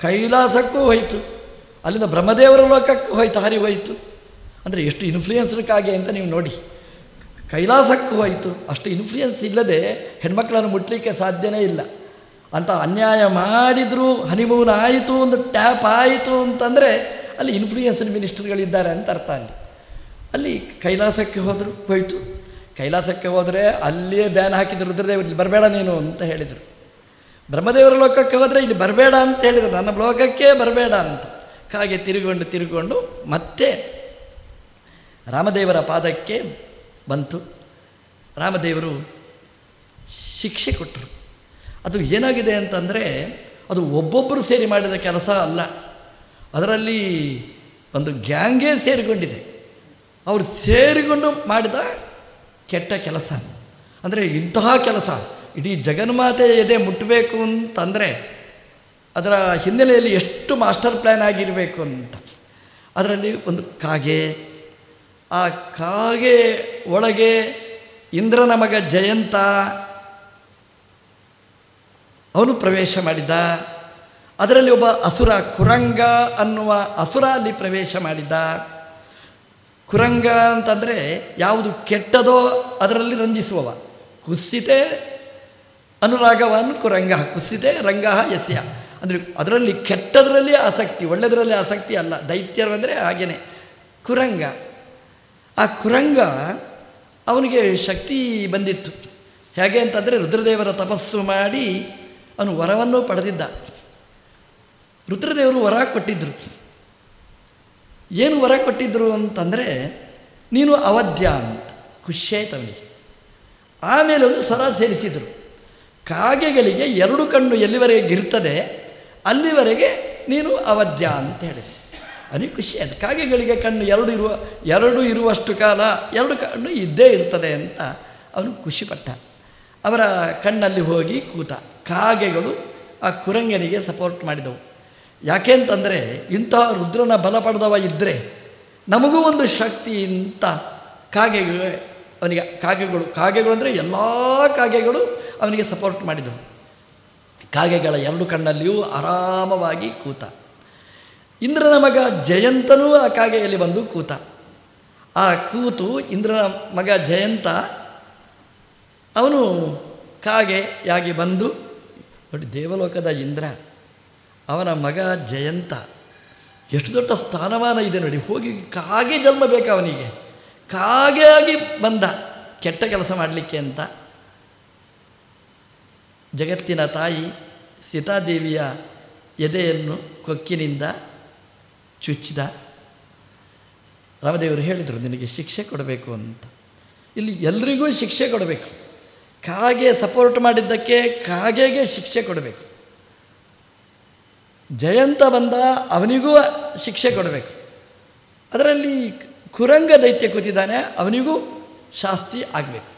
ಕೈಲಾಸಕ್ಕೂ ಹೋಯಿತು, ಅಲ್ಲಿಂದ ಬ್ರಹ್ಮದೇವರ ಲೋಕಕ್ಕೆ ಹೋಯ್ತು, ಹಾರಿ ಹೋಯಿತು. ಅಂದರೆ ಎಷ್ಟು ಇನ್ಫ್ಲೂಯೆನ್ಸ್ಡ್ ಕಾಗೆ ಅಂತ ನೀವು ನೋಡಿ. ಕೈಲಾಸಕ್ಕೂ ಹೋಯಿತು. ಅಷ್ಟು ಇನ್ಫ್ಲೂಯೆನ್ಸ್ ಇಲ್ಲದೆ ಹೆಣ್ಮಕ್ಳನ್ನು ಮುಟ್ಲಿಕ್ಕೆ ಸಾಧ್ಯನೇ ಇಲ್ಲ. ಅಂತ ಅನ್ಯಾಯ ಮಾಡಿದರೂ ಹನಿಮೂನ್ ಆಯಿತು, ಒಂದು ಟ್ಯಾಪ್ ಆಯಿತು ಅಂತಂದರೆ ಅಲ್ಲಿ ಇನ್ಫ್ಲೂಯೆನ್ಸ್ಡ್ ಮಿನಿಸ್ಟರ್ಗಳಿದ್ದಾರೆ ಅಂತ ಅರ್ಥ. ಅಲ್ಲಿ ಕೈಲಾಸಕ್ಕೆ ಹೋಯಿತು. ಕೈಲಾಸಕ್ಕೆ ಹೋದರೆ ಅಲ್ಲಿಯೇ ಬ್ಯಾನ್ ಹಾಕಿದ್ರು, ರುದ್ರದೇವರು ಇಲ್ಲಿ ಬರಬೇಡ ನೀನು ಅಂತ ಹೇಳಿದರು. ಬ್ರಹ್ಮದೇವರ ಲೋಕಕ್ಕೆ ಹೋದರೆ ಇಲ್ಲಿ ಬರಬೇಡ ಅಂತ ಹೇಳಿದರು, ನನ್ನ ಲೋಕಕ್ಕೆ ಬರಬೇಡ ಅಂತ. ಕಾಗೆ ತಿರುಗಿಕೊಂಡು ಮತ್ತೆ ರಾಮದೇವರ ಪಾದಕ್ಕೆ ಬಂತು. ರಾಮದೇವರು ಶಿಕ್ಷೆ ಕೊಟ್ಟರು. ಅದು ಏನಾಗಿದೆ ಅಂತಂದರೆ ಅದು ಒಬ್ಬೊಬ್ಬರು ಸೇರಿ ಮಾಡಿದ ಕೆಲಸ ಅಲ್ಲ, ಅದರಲ್ಲಿ ಒಂದು ಗ್ಯಾಂಗೇ ಸೇರಿಕೊಂಡಿದೆ. ಅವರು ಸೇರಿಕೊಂಡು ಮಾಡಿದ ಕೆಟ್ಟ ಕೆಲಸ. ಅಂದರೆ ಇಂತಹ ಕೆಲಸ ಇಡೀ ಜಗನ್ಮಾತೆ ಎದೆ ಮುಟ್ಟಬೇಕು ಅಂತಂದರೆ ಅದರ ಹಿನ್ನೆಲೆಯಲ್ಲಿ ಎಷ್ಟು ಮಾಸ್ಟರ್ ಪ್ಲ್ಯಾನ್ ಆಗಿರಬೇಕು ಅಂತ. ಅದರಲ್ಲಿ ಒಂದು ಕಾಗೆ, ಆ ಕಾಗೆ ಒಳಗೆ ಇಂದ್ರನ ಮಗ ಜಯಂತ, ಅವನು ಪ್ರವೇಶ ಮಾಡಿದ್ದ. ಅದರಲ್ಲಿ ಒಬ್ಬ ಅಸುರ ಕುರಂಗ ಅನ್ನುವ ಅಸುರ ಅಲ್ಲಿ ಪ್ರವೇಶ ಮಾಡಿದ್ದ. ಕುರಂಗ ಅಂತಂದರೆ ಯಾವುದು ಕೆಟ್ಟದೋ ಅದರಲ್ಲಿ ರಂಜಿಸುವವ. ಕುಸ್ಸಿತೆ ಅನುರಾಗವನ್ನು ಕುರಂಗ, ಕುಸ್ಸಿತೆ ರಂಗ ಯಸ್ಯ ಅಂದರೆ ಅದರಲ್ಲಿ ಕೆಟ್ಟದರಲ್ಲಿ ಆಸಕ್ತಿ, ಒಳ್ಳೆಯದರಲ್ಲಿ ಆಸಕ್ತಿ ಅಲ್ಲ. ದೈತ್ಯರು ಅಂದರೆ ಹಾಗೇನೆ ಕುರಂಗ. ಆ ಕುರಂಗ ಅವನಿಗೆ ಶಕ್ತಿ ಬಂದಿತ್ತು. ಹೇಗೆ ಅಂತಂದರೆ ರುದ್ರದೇವರ ತಪಸ್ಸು ಮಾಡಿ ಅವನು ವರವನ್ನು ಪಡೆದಿದ್ದ. ರುದ್ರದೇವರು ವರ ಕೊಟ್ಟಿದ್ದರು. ಏನು ವರ ಕೊಟ್ಟಿದ್ದರು ಅಂತಂದರೆ ನೀನು ಅವಧ್ಯ ಅಂತ. ಖುಷಿ ಆಯ್ತು ಅವನಿಗೆ. ಆಮೇಲೆ ಒಂದು ಸ್ವರ ಸೇರಿಸಿದರು. ಕಾಗೆಗಳಿಗೆ 2 ಕಣ್ಣು ಎಲ್ಲಿವರೆಗೆ ಇರ್ತದೆ ಅಲ್ಲಿವರೆಗೆ ನೀನು ಅವಧ್ಯ ಅಂತ ಹೇಳಿದೆ. ಅವನಿಗೆ ಖುಷಿ ಆಯಿತು. ಕಾಗೆಗಳಿಗೆ ಕಣ್ಣು 2 ಇರುವಷ್ಟು ಕಾಲ 2 ಕಣ್ಣು ಇದ್ದೇ ಇರ್ತದೆ ಅಂತ ಅವನು ಖುಷಿಪಟ್ಟ. ಅವರ ಕಣ್ಣಲ್ಲಿ ಹೋಗಿ ಕೂತ. ಕಾಗೆಗಳು ಆ ಕುರಂಗನಿಗೆ ಸಪೋರ್ಟ್ ಮಾಡಿದವು. ಯಾಕೆ ಅಂತಂದರೆ ಇಂತಹ ರುದ್ರನ ಬಲ ಪಡೆದವ ಇದ್ದರೆ ನಮಗೂ ಒಂದು ಶಕ್ತಿ ಅಂತ ಅವನಿಗೆ ಕಾಗೆಗಳು ಅಂದರೆ ಎಲ್ಲ ಕಾಗೆಗಳು ಅವನಿಗೆ ಸಪೋರ್ಟ್ ಮಾಡಿದವು. ಕಾಗೆಗಳ 2 ಕಣ್ಣಲ್ಲಿಯೂ ಆರಾಮವಾಗಿ ಕೂತ. ಇಂದ್ರನ ಮಗ ಜಯಂತನೂ ಆ ಕಾಗೆಯಲ್ಲಿ ಬಂದು ಕೂತ. ಆ ಕೂತು ಇಂದ್ರನ ಮಗ ಜಯಂತ ಅವನು ಕಾಗೆಯಾಗಿ ಬಂದು ನೋಡಿ, ದೇವಲೋಕದ ಇಂದ್ರ, ಅವನ ಮಗ ಜಯಂತ, ಎಷ್ಟು ದೊಡ್ಡ ಸ್ಥಾನಮಾನ ಇದೆ ನೋಡಿ. ಹೋಗಿ ಕಾಗೆ ಜನ್ಮ ಬೇಕು ಅವನಿಗೆ. ಕಾಗೆಯಾಗಿ ಬಂದ ಕೆಟ್ಟ ಕೆಲಸ ಮಾಡಲಿಕ್ಕೆ ಅಂತ. ಜಗತ್ತಿನ ತಾಯಿ ಸೀತಾದೇವಿಯ ಎದೆಯನ್ನು ಕೊಕ್ಕಿನಿಂದ ಚುಚ್ಚಿದ. ರಾಮದೇವರು ಹೇಳಿದರು ನಿನಗೆ ಶಿಕ್ಷೆ ಕೊಡಬೇಕು ಅಂತ. ಇಲ್ಲಿ ಎಲ್ರಿಗೂ ಶಿಕ್ಷೆ ಕೊಡಬೇಕು. ಕಾಗೆ ಸಪೋರ್ಟ್ ಮಾಡಿದ್ದಕ್ಕೆ ಕಾಗೆಗೆ ಶಿಕ್ಷೆ ಕೊಡಬೇಕು. ಜಯಂತ ಬಂದ, ಅವನಿಗೂ ಶಿಕ್ಷೆ ಕೊಡಬೇಕು. ಅದರಲ್ಲಿ ಕುರಂಗ ದೈತ್ಯ ಕೂತಿದ್ದಾನೆ, ಅವನಿಗೂ ಶಾಸ್ತಿ ಆಗಬೇಕು.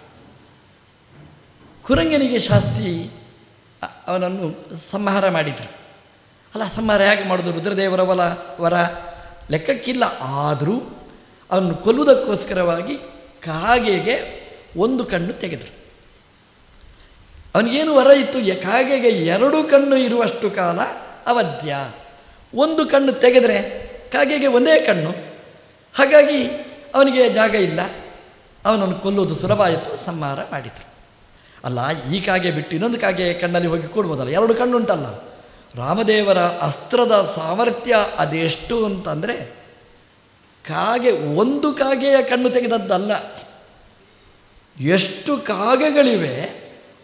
ಕುರಂಗನಿಗೆ ಶಾಸ್ತಿ, ಅವನನ್ನು ಸಂಹಾರ ಮಾಡಿದರು. ಅಲ್ಲ, ಸಂಹಾರ ಹೇಗೆ ಮಾಡೋದು? ರುದ್ರದೇವರ ವರ ಲೆಕ್ಕಕ್ಕಿಲ್ಲ. ಆದರೂ ಅವನು ಕೊಲ್ಲುವುದಕ್ಕೋಸ್ಕರವಾಗಿ ಕಾಗೆಗೆ 1 ಕಣ್ಣು ತೆಗೆದರು. ಅವನಿಗೇನು ವರ ಇತ್ತು? ಕಾಗೆಗೆ 2 ಕಣ್ಣು ಇರುವಷ್ಟು ಕಾಲ ಅವಧ್ಯ. 1 ಕಣ್ಣು ತೆಗೆದರೆ ಕಾಗೆಗೆ 1 ಕಣ್ಣು. ಹಾಗಾಗಿ ಅವನಿಗೆ ಜಾಗ ಇಲ್ಲ. ಅವನನ್ನು ಕೊಲ್ಲುವುದು ಸುಲಭ ಆಯಿತು. ಸಂಹಾರ ಮಾಡಿದರು. ಅಲ್ಲ, ಈ ಕಾಗೆ ಬಿಟ್ಟು ಇನ್ನೊಂದು ಕಾಗೆ ಕಣ್ಣಲ್ಲಿ ಹೋಗಿ ಕೂಡ್ಬೋದಲ್ಲ. 2 ಕಣ್ಣು ಉಂಟಲ್ಲ. ರಾಮದೇವರ ಅಸ್ತ್ರದ ಸಾಮರ್ಥ್ಯ ಅದೆಷ್ಟು ಅಂತಂದರೆ ಕಾಗೆ 1 ಕಾಗೆಯ ಕಣ್ಣು ತೆಗೆದದ್ದಲ್ಲ. ಎಷ್ಟು ಕಾಗೆಗಳಿವೆ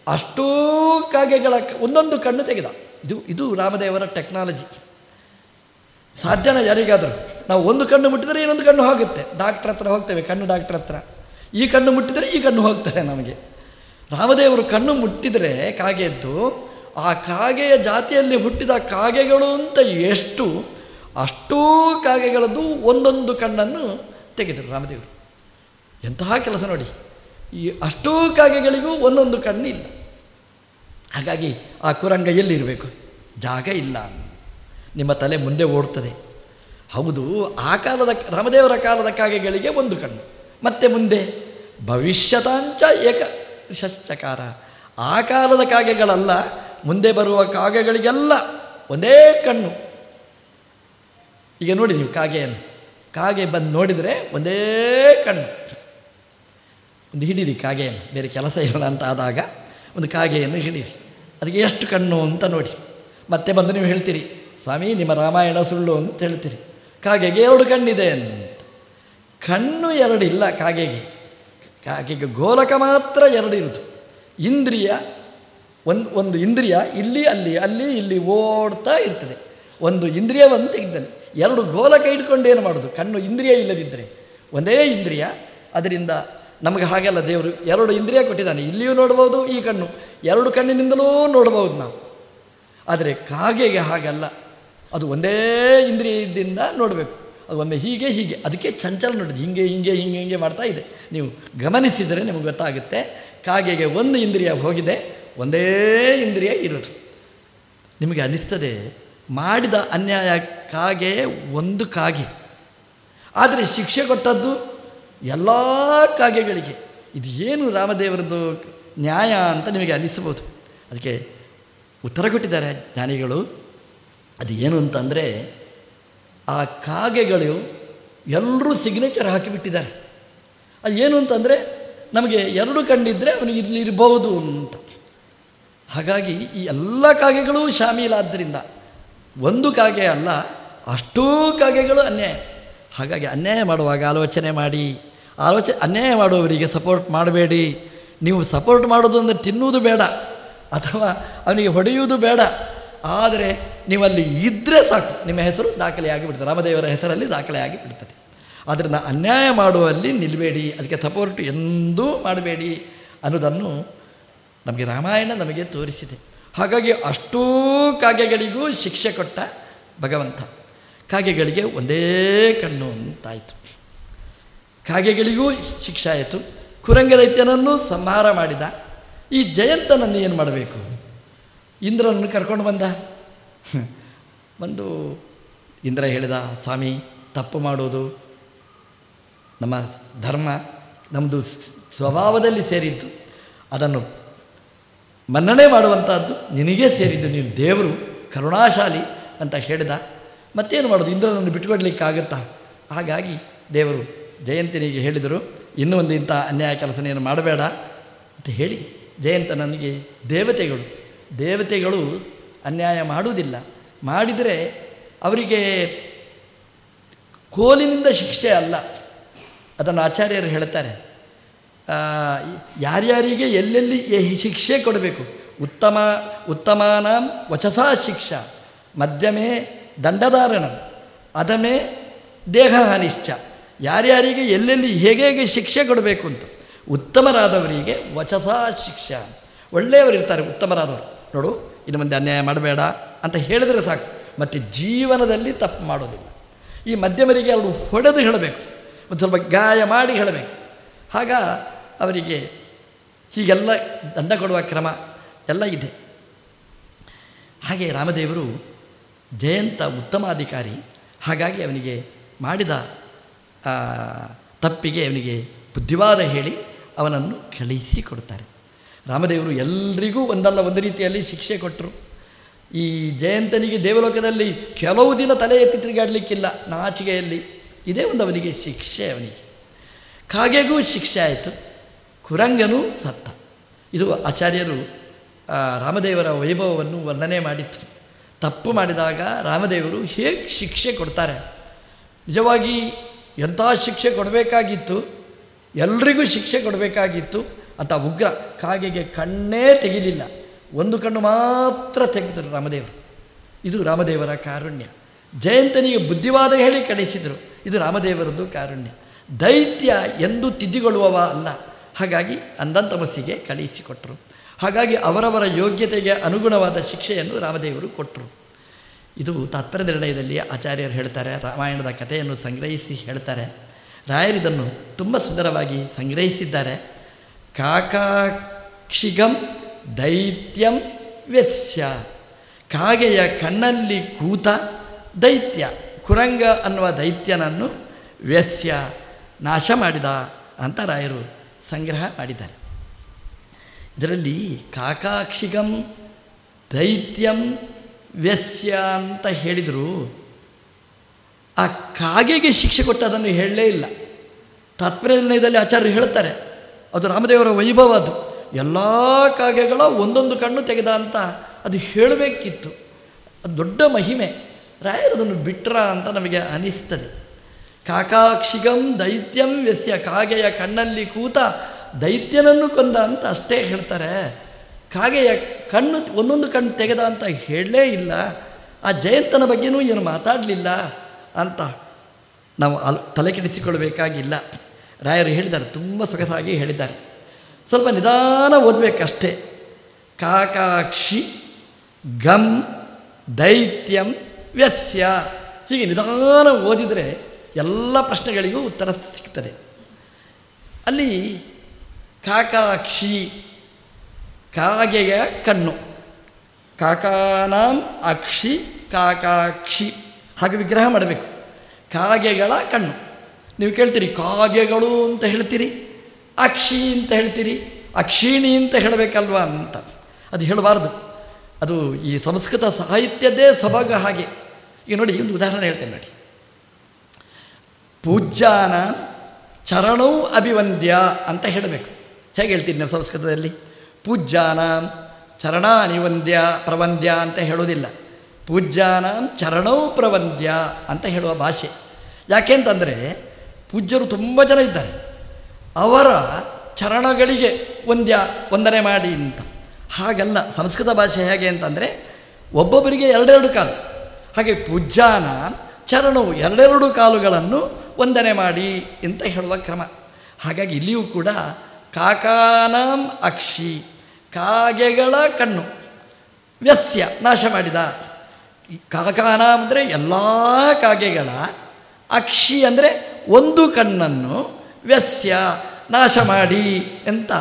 ಅಷ್ಟೂ ಕಾಗೆಗಳ ಒಂದೊಂದು ಕಣ್ಣು ತೆಗೆದ. ಇದು ರಾಮದೇವರ ಟೆಕ್ನಾಲಜಿ. ಸಾಧ್ಯನ ಯಾರಿಗಾದರೂ? ನಾವು 1 ಕಣ್ಣು ಮುಟ್ಟಿದರೆ ಇನ್ನೊಂದು ಕಣ್ಣು ಹೋಗುತ್ತೆ. ಡಾಕ್ಟ್ರ್ ಹತ್ರ ಹೋಗ್ತೇವೆ, ಕಣ್ಣು ಡಾಕ್ಟ್ರ್ ಹತ್ರ. ಈ ಕಣ್ಣು ಮುಟ್ಟಿದರೆ ಈ ಕಣ್ಣು ಹೋಗ್ತಾರೆ ನಮಗೆ. ರಾಮದೇವರು ಕಣ್ಣು ಮುಟ್ಟಿದರೆ ಕಾಗೆದ್ದು, ಆ ಕಾಗೆಯ ಜಾತಿಯಲ್ಲಿ ಹುಟ್ಟಿದ ಕಾಗೆಗಳು ಅಂತ ಅಷ್ಟೂ ಕಾಗೆಗಳದ್ದು ಒಂದೊಂದು ಕಣ್ಣನ್ನು ತೆಗೆದರು ರಾಮದೇವರು. ಎಂತಹ ಕೆಲಸ ನೋಡಿ. ಈ ಅಷ್ಟೂ ಕಾಗೆಗಳಿಗೂ ಒಂದೊಂದು ಕಣ್ಣು ಇಲ್ಲ. ಹಾಗಾಗಿ ಆ ಕುರಂಗ ಎಲ್ಲಿರಬೇಕು? ಜಾಗ ಇಲ್ಲ. ನಿಮ್ಮ ತಲೆ ಮುಂದೆ ಓಡ್ತದೆ. ಹೌದು, ಆ ಕಾಲದ ರಾಮದೇವರ ಕಾಲದ ಕಾಗೆಗಳಿಗೆ 1 ಕಣ್ಣು. ಮತ್ತೆ ಮುಂದೆ ಭವಿಷ್ಯತಾಂಚ ಏಕ ಷಶ್ಚಕಾರ. ಆ ಕಾಲದ ಕಾಗೆಗಳಲ್ಲ, ಮುಂದೆ ಬರುವ ಕಾಗೆಗಳಿಗೆಲ್ಲ 1 ಕಣ್ಣು. ಈಗ ನೋಡಿ ನೀವು ಕಾಗೆಯನ್ನು, ಕಾಗೆ ಬಂದು ನೋಡಿದರೆ 1 ಕಣ್ಣು. ಒಂದು ಹಿಡೀರಿ ಕಾಗೆಯನ್ನು, ಬೇರೆ ಕೆಲಸ ಇಲ್ಲ ಅಂತ ಆದಾಗ ಒಂದು ಕಾಗೆಯನ್ನು ಹಿಡೀರಿ, ಅದಕ್ಕೆ ಎಷ್ಟು ಕಣ್ಣು ಅಂತ ನೋಡಿ. ಮತ್ತೆ ಬಂದು ನೀವು ಹೇಳ್ತೀರಿ ಸ್ವಾಮಿ ನಿಮ್ಮ ರಾಮಾಯಣ ಸುಳ್ಳು ಅಂತ ಹೇಳ್ತೀರಿ. ಕಾಗೆಗೆ 2 ಕಣ್ಣಿದೆ ಅಂತ. ಕಣ್ಣು 2 ಇಲ್ಲ ಕಾಗೆಗೆ. ಕಾಗೆಗೆ ಗೋಲಕ ಮಾತ್ರ 2 ಇರುವುದು. ಇಂದ್ರಿಯ ಒಂದು ಇಂದ್ರಿಯ ಇಲ್ಲಿ ಇಲ್ಲಿ ಓಡ್ತಾ ಇರ್ತದೆ. ಒಂದು ಇಂದ್ರಿಯವನ್ನು ತೆಗೆದಾನೆ. 2 ಗೋಲಕ ಇಟ್ಕೊಂಡು ಏನು ಮಾಡೋದು? ಕಣ್ಣು ಇಂದ್ರಿಯ ಇಲ್ಲದಿದ್ದರೆ 1 ಇಂದ್ರಿಯ. ಅದರಿಂದ ನಮಗೆ ಹಾಗೆಲ್ಲ ದೇವರು 2 ಇಂದ್ರಿಯ ಕೊಟ್ಟಿದ್ದಾನೆ. ಇಲ್ಲಿಯೂ ನೋಡ್ಬೋದು, ಈ ಕಣ್ಣು 2 ಕಣ್ಣಿನಿಂದಲೂ ನೋಡ್ಬೋದು ನಾವು. ಆದರೆ ಕಾಗೆಗೆ ಹಾಗಲ್ಲ, ಅದು 1 ಇಂದ್ರಿಯದಿಂದ ನೋಡಬೇಕು. ಅದು ಒಮ್ಮೆ ಹೀಗೆ ಅದಕ್ಕೆ ಚಂಚಲ ನೋಡಿದ್ದು ಹಿಂಗೆ ಮಾಡ್ತಾ ಇದೆ. ನೀವು ಗಮನಿಸಿದರೆ ನಿಮಗೆ ಗೊತ್ತಾಗುತ್ತೆ. ಕಾಗೆಗೆ 1 ಇಂದ್ರಿಯ ಹೋಗಿದೆ, 1 ಇಂದ್ರಿಯ ಇರೋದು. ನಿಮಗೆ ಅನ್ನಿಸ್ತದೆ ಮಾಡಿದ ಅನ್ಯಾಯ ಕಾಗೆ 1 ಕಾಗೆ, ಆದರೆ ಶಿಕ್ಷೆ ಕೊಟ್ಟದ್ದು ಎಲ್ಲ ಕಾಗೆಗಳಿಗೆ. ಇದು ಏನು ರಾಮದೇವರದ್ದು ನ್ಯಾಯ ಅಂತ ನಿಮಗೆ ಅನ್ನಿಸ್ಬೋದು. ಅದಕ್ಕೆ ಉತ್ತರ ಕೊಟ್ಟಿದ್ದಾರೆ ಜ್ಞಾನಿಗಳು. ಅದು ಏನು ಅಂತಂದರೆ, ಆ ಕಾಗೆಗಳು ಎಲ್ಲರೂ ಸಿಗ್ನೇಚರ್ ಹಾಕಿಬಿಟ್ಟಿದ್ದಾರೆ. ಅದು ಏನು ಅಂತಂದರೆ, ನಮಗೆ 2 ಕಣ್ಣಿದ್ದರೆ ಅವನಿಗೆ ಇಲ್ಲಿ ಇರ್ಬೋದು ಅಂತ. ಹಾಗಾಗಿ ಈ ಎಲ್ಲ ಕಾಗೆಗಳು ಶಾಮೀಲಾದ್ದರಿಂದ ಒಂದು ಕಾಗೆ ಅಲ್ಲ, ಅಷ್ಟೂ ಕಾಗೆಗಳು ಅನ್ಯಾಯ. ಹಾಗಾಗಿ ಅನ್ಯಾಯ ಮಾಡುವಾಗ ಆಲೋಚನೆ ಮಾಡಿ, ಅನ್ಯಾಯ ಮಾಡುವವರಿಗೆ ಸಪೋರ್ಟ್ ಮಾಡಬೇಡಿ. ನೀವು ಸಪೋರ್ಟ್ ಮಾಡೋದು ಅಂದರೆ ತಿನ್ನುವುದು ಬೇಡ ಅಥವಾ ಅವನಿಗೆ ಹೊಡೆಯುವುದು ಬೇಡ, ಆದರೆ ನೀವಲ್ಲಿ ಇದ್ದರೆ ಸಾಕು, ನಿಮ್ಮ ಹೆಸರು ದಾಖಲೆಯಾಗಿ ಬಿಡ್ತದೆ, ರಾಮದೇವರ ಹೆಸರಲ್ಲಿ ದಾಖಲೆಯಾಗಿ ಬಿಡ್ತದೆ. ಆದ್ದರಿಂದ ಅನ್ಯಾಯ ಮಾಡುವಲ್ಲಿ ನಿಲ್ಲಬೇಡಿ, ಅದಕ್ಕೆ ಸಪೋರ್ಟ್ ಎಂದೂ ಮಾಡಬೇಡಿ ಅನ್ನೋದನ್ನು ನಮಗೆ ರಾಮಾಯಣ ನಮಗೆ ತೋರಿಸಿದೆ. ಹಾಗಾಗಿ ಅಷ್ಟೂ ಕಾಗೆಗಳಿಗೂ ಶಿಕ್ಷೆ ಕೊಟ್ಟ ಭಗವಂತ. ಕಾಗೆಗಳಿಗೆ ಒಂದೇ ಕಣ್ಣು ಅಂತಾಯಿತು. ಕಾಗೆಗಳಿಗೂ ಶಿಕ್ಷೆ ಆಯಿತು. ಕುರಂಗ ದೈತ್ಯನನ್ನು ಸಂಹಾರ ಮಾಡಿದ. ಈ ಜಯಂತನನ್ನು ಏನು ಮಾಡಬೇಕು? ಇಂದ್ರನನ್ನು ಕರ್ಕೊಂಡು ಬಂದು ಇಂದ್ರ ಹೇಳಿದ, ಸ್ವಾಮಿ ತಪ್ಪು ಮಾಡೋದು ನಮ್ಮ ಧರ್ಮ, ನಮ್ಮದು ಸ್ವಭಾವದಲ್ಲಿ ಸೇರಿದ್ದು, ಅದನ್ನು ಮನ್ನಣೆ ಮಾಡುವಂಥದ್ದು ನಿನಗೇ ಸೇರಿದ್ದು, ನೀನು ದೇವರು ಕರುಣಾಶಾಲಿ ಅಂತ ಹೇಳಿದ. ಮತ್ತೇನು ಮಾಡೋದು, ಇಂದ್ರನನ್ನು ಬಿಟ್ಟುಕೊಡ್ಲಿಕ್ಕಾಗುತ್ತಾ? ಹಾಗಾಗಿ ದೇವರು ಜಯಂತನಿಗೆ ಹೇಳಿದರು, ಇನ್ನೂ ಒಂದು ಇಂಥ ಅನ್ಯಾಯ ಕೆಲಸನೇನು ಮಾಡಬೇಡ ಅಂತ ಹೇಳಿ ಜಯಂತನಿಗೆ ದೇವತೆಗಳು ಅನ್ಯಾಯ ಮಾಡುವುದಿಲ್ಲ. ಮಾಡಿದರೆ ಅವರಿಗೆ ಕೋಲಿನಿಂದ ಶಿಕ್ಷೆ ಅಲ್ಲ. ಅದನ್ನು ಆಚಾರ್ಯರು ಹೇಳ್ತಾರೆ, ಯಾರ್ಯಾರಿಗೆ ಎಲ್ಲೆಲ್ಲಿ ಶಿಕ್ಷೆ ಕೊಡಬೇಕು, ಉತ್ತಮಾನಾಂ ವಚಸಾ ಶಿಕ್ಷಾ, ಮಧ್ಯಮೇ ದಂಡಧಾರಣ, ಅಧಮೇ ದೇಹಹಾನಿಶ್ಚ. ಯಾರ್ಯಾರಿಗೆ ಎಲ್ಲೆಲ್ಲಿ ಹೇಗೆ ಶಿಕ್ಷೆ ಕೊಡಬೇಕು ಅಂತ. ಉತ್ತಮರಾದವರಿಗೆ ವಚಸಾ ಶಿಕ್ಷಾ, ಒಳ್ಳೆಯವರಿರ್ತಾರೆ ಉತ್ತಮರಾದವರು. ನೋಡು, ಇನ್ನು ಮುಂದೆ ಅನ್ಯಾಯ ಮಾಡಬೇಡ ಅಂತ ಹೇಳಿದರೆ ಸಾಕು, ಮತ್ತು ಜೀವನದಲ್ಲಿ ತಪ್ಪು ಮಾಡೋದಿಲ್ಲ. ಈ ಮಧ್ಯಮರಿಗೆ ಅವರು ಹೊಡೆದು ಹೇಳಬೇಕು, ಒಂದು ಸ್ವಲ್ಪ ಗಾಯ ಮಾಡಿ ಹೇಳಬೇಕು. ಆಗ ಅವರಿಗೆ ಹೀಗೆಲ್ಲ ದಂಡ ಕೊಡುವ ಕ್ರಮ ಎಲ್ಲ ಇದೆ. ಹಾಗೆ ರಾಮದೇವರು ಜಯಂತ ಉತ್ತಮಾಧಿಕಾರಿ. ಹಾಗಾಗಿ ಅವನಿಗೆ ಮಾಡಿದ ತಪ್ಪಿಗೆ ಅವನಿಗೆ ಬುದ್ಧಿವಾದ ಹೇಳಿ ಅವನನ್ನು ಕಳಿಸಿಕೊಡ್ತಾರೆ. ರಾಮದೇವರು ಎಲ್ರಿಗೂ ಒಂದಲ್ಲ ಒಂದು ರೀತಿಯಲ್ಲಿ ಶಿಕ್ಷೆ ಕೊಟ್ಟರು. ಈ ಜಯಂತನಿಗೆ ದೇವಲೋಕದಲ್ಲಿ ಕೆಲವು ದಿನ ತಲೆ ಎತ್ತಿ ತಿರುಗಾಡಲಿಕ್ಕಿಲ್ಲ, ನಾಚಿಕೆಯಲ್ಲಿ. ಇದೇ ಒಂದು ಅವನಿಗೆ ಶಿಕ್ಷೆ. ಅವನಿಗೆ ಕಾಗೆಗೂ ಶಿಕ್ಷೆ ಆಯಿತು, ಕುರಂಗನೂ ಸತ್ತ. ಇದು ಆಚಾರ್ಯರು ರಾಮದೇವರ ವೈಭವವನ್ನು ವರ್ಣನೆ ಮಾಡಿತ್ತು. ತಪ್ಪು ಮಾಡಿದಾಗ ರಾಮದೇವರು ಹೇಗೆ ಶಿಕ್ಷೆ ಕೊಡ್ತಾರೆ. ನಿಜವಾಗಿ ಎಂಥ ಶಿಕ್ಷೆ ಕೊಡಬೇಕಾಗಿತ್ತು, ಎಲ್ರಿಗೂ ಶಿಕ್ಷೆ ಕೊಡಬೇಕಾಗಿತ್ತು ಅಂತ ಉಗ್ರ. ಕಾಗೆಗೆ ಕಣ್ಣೇ ತೆಗಿಲಿಲ್ಲ, ಒಂದು ಕಣ್ಣು ಮಾತ್ರ ತೆಗೆದರು ರಾಮದೇವರು. ಇದು ರಾಮದೇವರ ಕಾರುಣ್ಯ. ಜಯಂತನಿಗೆ ಬುದ್ಧಿವಾದ ಹೇಳಿ ಕಳಿಸಿದರು, ಇದು ರಾಮದೇವರದ್ದು ಕಾರುಣ್ಯ. ದೈತ್ಯ ಎಂದು ತಿದ್ದಿಕೊಳ್ಳುವವ ಅಲ್ಲ. ಹಾಗಾಗಿ ಅಂಧಂತಮಸ್ಸಿಗೆ ಕಳಿಸಿಕೊಟ್ಟರು. ಹಾಗಾಗಿ ಅವರವರ ಯೋಗ್ಯತೆಗೆ ಅನುಗುಣವಾದ ಶಿಕ್ಷೆಯನ್ನು ರಾಮದೇವರು ಕೊಟ್ಟರು. ಇದು ತಾತ್ಪರ್ಯ ನಿರ್ಣಯದಲ್ಲಿ ಆಚಾರ್ಯರು ಹೇಳ್ತಾರೆ, ರಾಮಾಯಣದ ಕಥೆಯನ್ನು ಸಂಗ್ರಹಿಸಿ ಹೇಳ್ತಾರೆ. ರಾಯರಿದನ್ನು ತುಂಬ ಸುಂದರವಾಗಿ ಸಂಗ್ರಹಿಸಿದ್ದಾರೆ. ಕಾಕಾಕ್ಷಿಗಂ ದೈತ್ಯಂ ವ್ಯಸ್ಯ, ಕಾಗೆಯ ಕಣ್ಣಲ್ಲಿ ಕೂತ ದೈತ್ಯ, ಕುರಂಗ ಅನ್ನುವ ದೈತ್ಯನನ್ನು ವ್ಯಸ್ಯ ನಾಶ ಮಾಡಿದ ಅಂತ ರಾಯರು ಸಂಗ್ರಹ ಮಾಡಿದ್ದಾರೆ. ಇದರಲ್ಲಿ ಕಾಕಾಕ್ಷಿಗಂ ದೈತ್ಯಂ ವ್ಯಸ್ಯ ಅಂತ ಹೇಳಿದರು. ಆ ಕಾಗೆಗೆ ಶಿಕ್ಷೆ ಕೊಟ್ಟದನ್ನು ಹೇಳಲೇ ಇಲ್ಲ. ತಾತ್ಪರ್ಯ ನಿರ್ಣಯದಲ್ಲಿ ಆಚಾರ್ಯರು ಹೇಳ್ತಾರೆ, ಅದು ರಾಮದೇವರ ವೈಭವ. ಅದು ಎಲ್ಲ ಕಾಗೆಗಳ ಒಂದೊಂದು ಕಣ್ಣು ತೆಗೆದ ಅಂತ ಅದು ಹೇಳಬೇಕಿತ್ತು. ಅದು ದೊಡ್ಡ ಮಹಿಮೆ. ರಾಯರದನ್ನು ಬಿಟ್ರ ಅಂತ ನಮಗೆ ಅನಿಸ್ತದೆ. ಕಾಕಾಕ್ಷಿಗಂ ದೈತ್ಯಂ ವ್ಯಸ್ಯ, ಕಾಗೆಯ ಕಣ್ಣಲ್ಲಿ ಕೂತ ದೈತ್ಯನನ್ನು ಕೊಂದ ಅಂತ ಅಷ್ಟೇ ಹೇಳ್ತಾರೆ. ಕಾಗೆಯ ಕಣ್ಣು ಒಂದೊಂದು ಕಣ್ಣು ತೆಗೆದ ಅಂತ ಹೇಳಲೇ ಇಲ್ಲ. ಆ ಜಯಂತನ ಬಗ್ಗೆನೂ ಏನು ಮಾತಾಡಲಿಲ್ಲ ಅಂತ ನಾವು ತಲೆ ಕೆಡಿಸಿಕೊಳ್ಳಬೇಕಾಗಿಲ್ಲ. ರಾಯರು ಹೇಳಿದ್ದಾರೆ, ತುಂಬ ಸೊಗಸಾಗಿ ಹೇಳಿದ್ದಾರೆ. ಸ್ವಲ್ಪ ನಿಧಾನ ಓದಬೇಕಷ್ಟೇ. ಕಾಕಾಕ್ಷಿ ಗಂ ದೈತ್ಯಂ ವ್ಯಸ್ಯ, ಹೀಗೆ ನಿಧಾನ ಓದಿದರೆ ಎಲ್ಲ ಪ್ರಶ್ನೆಗಳಿಗೂ ಉತ್ತರ ಸಿಗ್ತದೆ. ಅಲ್ಲಿ ಕಾಕಾಕ್ಷಿ, ಕಾಗೆಯ ಕಣ್ಣು, ಕಾಕಾನಾಂ ಅಕ್ಷಿ ಕಾಕಾಕ್ಷಿ, ಹಾಗೆ ವಿಗ್ರಹ ಮಾಡಬೇಕು. ಕಾಗೆಗಳ ಕಣ್ಣು. ನೀವು ಕೇಳ್ತೀರಿ, ಕಾಗೆಗಳು ಅಂತ ಹೇಳ್ತೀರಿ, ಅಕ್ಷಿ ಅಂತ ಹೇಳ್ತೀರಿ, ಅಕ್ಷಿಣಿ ಅಂತ ಹೇಳಬೇಕಲ್ವ ಅಂತ. ಅದು ಹೇಳಬಾರ್ದು. ಅದು ಈ ಸಂಸ್ಕೃತ ಸಾಹಿತ್ಯದ್ದೇ ಸೊಬಗ ಹಾಗೆ. ಈಗ ನೋಡಿ, ಒಂದು ಉದಾಹರಣೆ ಹೇಳ್ತೇನೆ ನೋಡಿ. ಪೂಜ್ಯಾನ ಚರಣೌ ಅಭಿವಂದ್ಯ ಅಂತ ಹೇಳಬೇಕು. ಹೇಗೆ ಹೇಳ್ತೀನಿ ನಾವು ಸಂಸ್ಕೃತದಲ್ಲಿ? ಪೂಜ್ಯಾನ ಚರಣಾನಿವಂದ್ಯ ಪ್ರವಂದ್ಯ ಅಂತ ಹೇಳೋದಿಲ್ಲ, ಪೂಜ್ಯಾನಾಂ ಚರಣೌ ಪ್ರವಂದ್ಯ ಅಂತ ಹೇಳುವ ಭಾಷೆ. ಯಾಕೆ ಅಂತಂದರೆ ಪೂಜ್ಯರು ತುಂಬ ಜನ ಇದ್ದಾರೆ, ಅವರ ಚರಣಗಳಿಗೆ ವಂದನೆ ಮಾಡಿ ಅಂತ. ಹಾಗಲ್ಲ ಸಂಸ್ಕೃತ ಭಾಷೆ. ಹೇಗೆ ಅಂತಂದರೆ ಒಬ್ಬೊಬ್ಬರಿಗೆ ಎರಡೆರಡು ಕಾಲು, ಹಾಗೆ ಪೂಜ್ಯಾನ ಚರಣವು ಎರಡೆರಡು ಕಾಲುಗಳನ್ನು ವಂದನೆ ಮಾಡಿ ಅಂತ ಹೇಳುವ ಕ್ರಮ. ಹಾಗಾಗಿ ಇಲ್ಲಿಯೂ ಕೂಡ ಕಾಕಾನಾಂ ಅಕ್ಷಿ, ಕಾಗೆಗಳ ಕಣ್ಣು, ವ್ಯಸ್ಯ ನಾಶ ಮಾಡಿದ. ಕಾಕಾನ ಅಂದರೆ ಎಲ್ಲ ಕಾಗೆಗಳ, ಅಕ್ಷಿ ಅಂದರೆ ಒಂದು ಕಣ್ಣನ್ನು, ವ್ಯಸ್ಯ ನಾಶ ಮಾಡಿ ಅಂತ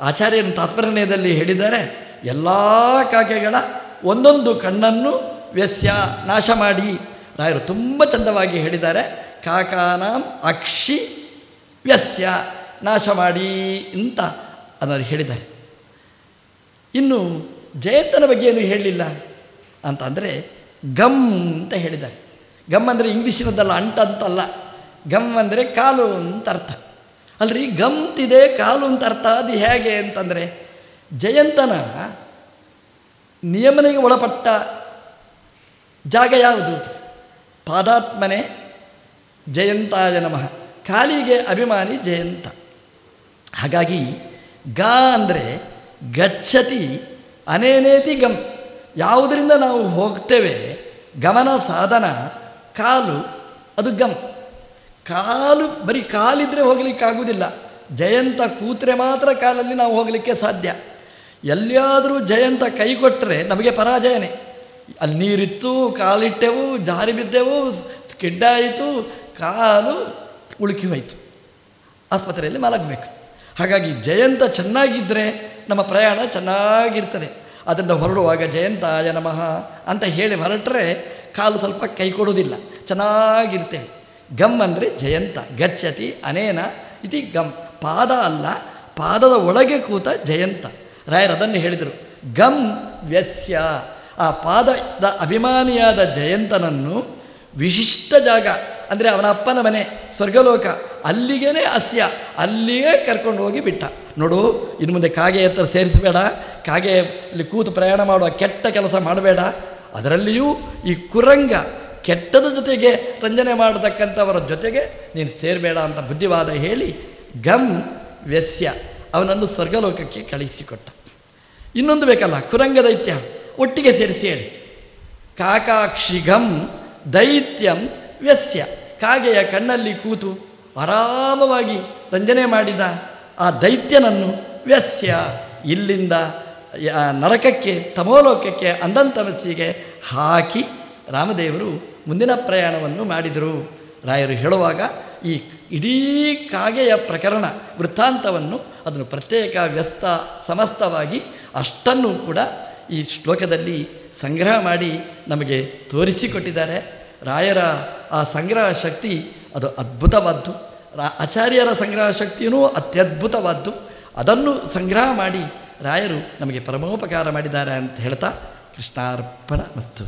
ಆಚಾರ್ಯನ ತಾತ್ಪರ್ಯದಲ್ಲಿ ಹೇಳಿದ್ದಾರೆ. ಎಲ್ಲ ಕಾಗೆಗಳ ಒಂದೊಂದು ಕಣ್ಣನ್ನು ವ್ಯಸ್ಯ ನಾಶ ಮಾಡಿ. ರಾಯರು ತುಂಬ ಚಂದವಾಗಿ ಹೇಳಿದ್ದಾರೆ. ಕಾಕಾನಾಂ ಅಕ್ಷಿ ವ್ಯಸ್ಯ ನಾಶ ಮಾಡಿ ಅಂತ ಅದನ್ನು ಹೇಳಿದ್ದಾರೆ. ಇನ್ನು ಜಯಂತನ ಬಗ್ಗೆ ಏನು ಹೇಳಲಿಲ್ಲ ಅಂತ ಅಂದರೆ ಗಮ್ ಅಂತ ಹೇಳಿದ್ದಾರೆ. ಗಮ್ ಅಂದರೆ ಇಂಗ್ಲೀಷಿನದ್ದಲ್ಲ, ಅಂಟಂತಲ್ಲ. ಗಮ್ ಅಂದರೆ ಕಾಲು ಅಂತ ಅರ್ಥ. ಅಲ್ರಿ, ಗಮ್ತಿದೆ ಕಾಲು ಅಂತ ಅರ್ಥ. ಅದು ಹೇಗೆ ಅಂತಂದರೆ ಜಯಂತನ ನಿಯಮನೆಗೆ ಒಳಪಟ್ಟ ಜಾಗ ಯಾವುದು? ಪಾದಾತ್ಮನೆ ಜಯಂತಾಯ ನಮಃ, ಕಾಲಿಗೆ ಅಭಿಮಾನಿ ಜಯಂತ. ಹಾಗಾಗಿ ಗ ಅಂದರೆ ಗಚ್ಚತಿ ಅನೇನೇತಿ ಗಮ್, ಯಾವುದರಿಂದ ನಾವು ಹೋಗ್ತೇವೆ ಗಮನ ಸಾಧನ ಕಾಲು, ಅದು ಗಮ್. ಕಾಲು ಬರೀ ಕಾಲಿದ್ರೆ ಹೋಗಲಿಕ್ಕಾಗುವುದಿಲ್ಲ. ಜಯಂತ ಕೂತ್ರೆ ಮಾತ್ರ ಕಾಲಲ್ಲಿ ನಾವು ಹೋಗಲಿಕ್ಕೆ ಸಾಧ್ಯ. ಎಲ್ಲಿಯಾದರೂ ಜಯಂತ ಕೈ ಕೊಟ್ಟರೆ ನಮಗೆ ಪರಾಜಯನೇ. ಅಲ್ಲಿ ನೀರಿತ್ತು, ಕಾಲಿಟ್ಟೆವು, ಜಾರಿ ಬಿದ್ದೆವು, ಸ್ಕಿಡ್ಡಾಯಿತು, ಕಾಲು ಉಳುಕಿ ಹೋಯಿತು, ಆಸ್ಪತ್ರೆಯಲ್ಲಿ ಮಲಗಬೇಕು. ಹಾಗಾಗಿ ಜಯಂತ ಚೆನ್ನಾಗಿದ್ದರೆ ನಮ್ಮ ಪ್ರಯಾಣ ಚೆನ್ನಾಗಿರ್ತದೆ. ಅದನ್ನು ಹೊರಡುವಾಗ ಜಯಂತಾಯ ನಮಃ ಅಂತ ಹೇಳಿ ಹೊರಟ್ರೆ ಕಾಲು ಸ್ವಲ್ಪ ಕೈ ಕೊಡೋದಿಲ್ಲ, ಚೆನ್ನಾಗಿರ್ತೇವೆ. ಗಮ್ ಅಂದರೆ ಜಯಂತ, ಗಚ್ಚತಿ ಅನೇನ ಇತಿ ಗಮ್. ಪಾದ ಅಲ್ಲ, ಪಾದದ ಒಳಗೆ ಕೂತ ಜಯಂತ. ರಾಯರು ಅದನ್ನು ಹೇಳಿದರು. ಗಮ್ ವ್ಯಸ್ಯ, ಆ ಪಾದದ ಅಭಿಮಾನಿಯಾದ ಜಯಂತನನ್ನು ವಿಶಿಷ್ಟ ಜಾಗ ಅಂದರೆ ಅವನ ಅಪ್ಪನ ಮನೆ ಸ್ವರ್ಗಲೋಕ, ಅಲ್ಲಿಗೇ ಅಸ್ಯ, ಅಲ್ಲಿಯೇ ಕರ್ಕೊಂಡು ಹೋಗಿ ಬಿಟ್ಟ. ನೋಡು, ಇನ್ನು ಮುಂದೆ ಕಾಗೆ ಹತ್ರ ಸೇರಿಸಬೇಡ, ಕಾಗೆಯಲ್ಲಿ ಕೂತು ಪ್ರಯಾಣ ಮಾಡುವ ಕೆಟ್ಟ ಕೆಲಸ ಮಾಡಬೇಡ. ಅದರಲ್ಲಿಯೂ ಈ ಕುರಂಗ ಕೆಟ್ಟದ ಜೊತೆಗೆ ರಂಜನೆ ಮಾಡತಕ್ಕಂಥವರ ಜೊತೆಗೆ ನೀನು ಸೇರಬೇಡ ಅಂತ ಬುದ್ಧಿವಾದ ಹೇಳಿ ಗಮ್ ವ್ಯಸ್ಯ ಅವನನ್ನು ಸ್ವರ್ಗಲೋಕಕ್ಕೆ ಕಳಿಸಿಕೊಟ್ಟ. ಇನ್ನೊಂದು ಬೇಕಲ್ಲ, ಕುರಂಗ ದೈತ್ಯ, ಒಟ್ಟಿಗೆ ಸೇರಿಸಿ ಹೇಳಿ. ಕಾಕಾಕ್ಷಿಗಂ ದೈತ್ಯಂ ವ್ಯಸ್ಯ, ಕಾಗೆಯ ಕಣ್ಣಲ್ಲಿ ಕೂತು ಆರಾಮವಾಗಿ ರಂಜನೆ ಮಾಡಿದ ಆ ದೈತ್ಯನನ್ನು ವ್ಯಸ್ಯ ಇಲ್ಲಿಂದ ನರಕಕ್ಕೆ, ತಮೋಲೋಕಕ್ಕೆ, ಅಂಧಂತಮಸ್ಸಿಗೆ ಹಾಕಿ ರಾಮದೇವರು ಮುಂದಿನ ಪ್ರಯಾಣವನ್ನು ಮಾಡಿದರು. ರಾಯರು ಹೇಳುವಾಗ ಈ ಇಡೀ ಕಾಗೆಯ ಪ್ರಕರಣ ವೃತ್ತಾಂತವನ್ನು ಅದನ್ನು ಪ್ರತ್ಯೇಕ ವ್ಯಸ್ತ ಸಮಸ್ತವಾಗಿ ಅಷ್ಟನ್ನು ಕೂಡ ಈ ಶ್ಲೋಕದಲ್ಲಿ ಸಂಗ್ರಹ ಮಾಡಿ ನಮಗೆ ತೋರಿಸಿಕೊಟ್ಟಿದ್ದಾರೆ. ರಾಯರ ಆ ಸಂಗ್ರಹ ಶಕ್ತಿ ಅದು ಅದ್ಭುತವಾದ್ದು. ಆಚಾರ್ಯರ ಸಂಗ್ರಹ ಶಕ್ತಿಯೂ ಅತ್ಯದ್ಭುತವಾದ್ದು. ಅದನ್ನು ಸಂಗ್ರಹ ಮಾಡಿ ರಾಯರು ನಮಗೆ ಪರಮೋಪಕಾರ ಮಾಡಿದ್ದಾರೆ ಅಂತ ಹೇಳ್ತಾ ಕೃಷ್ಣಾರ್ಪಣ ಮಸ್ತು.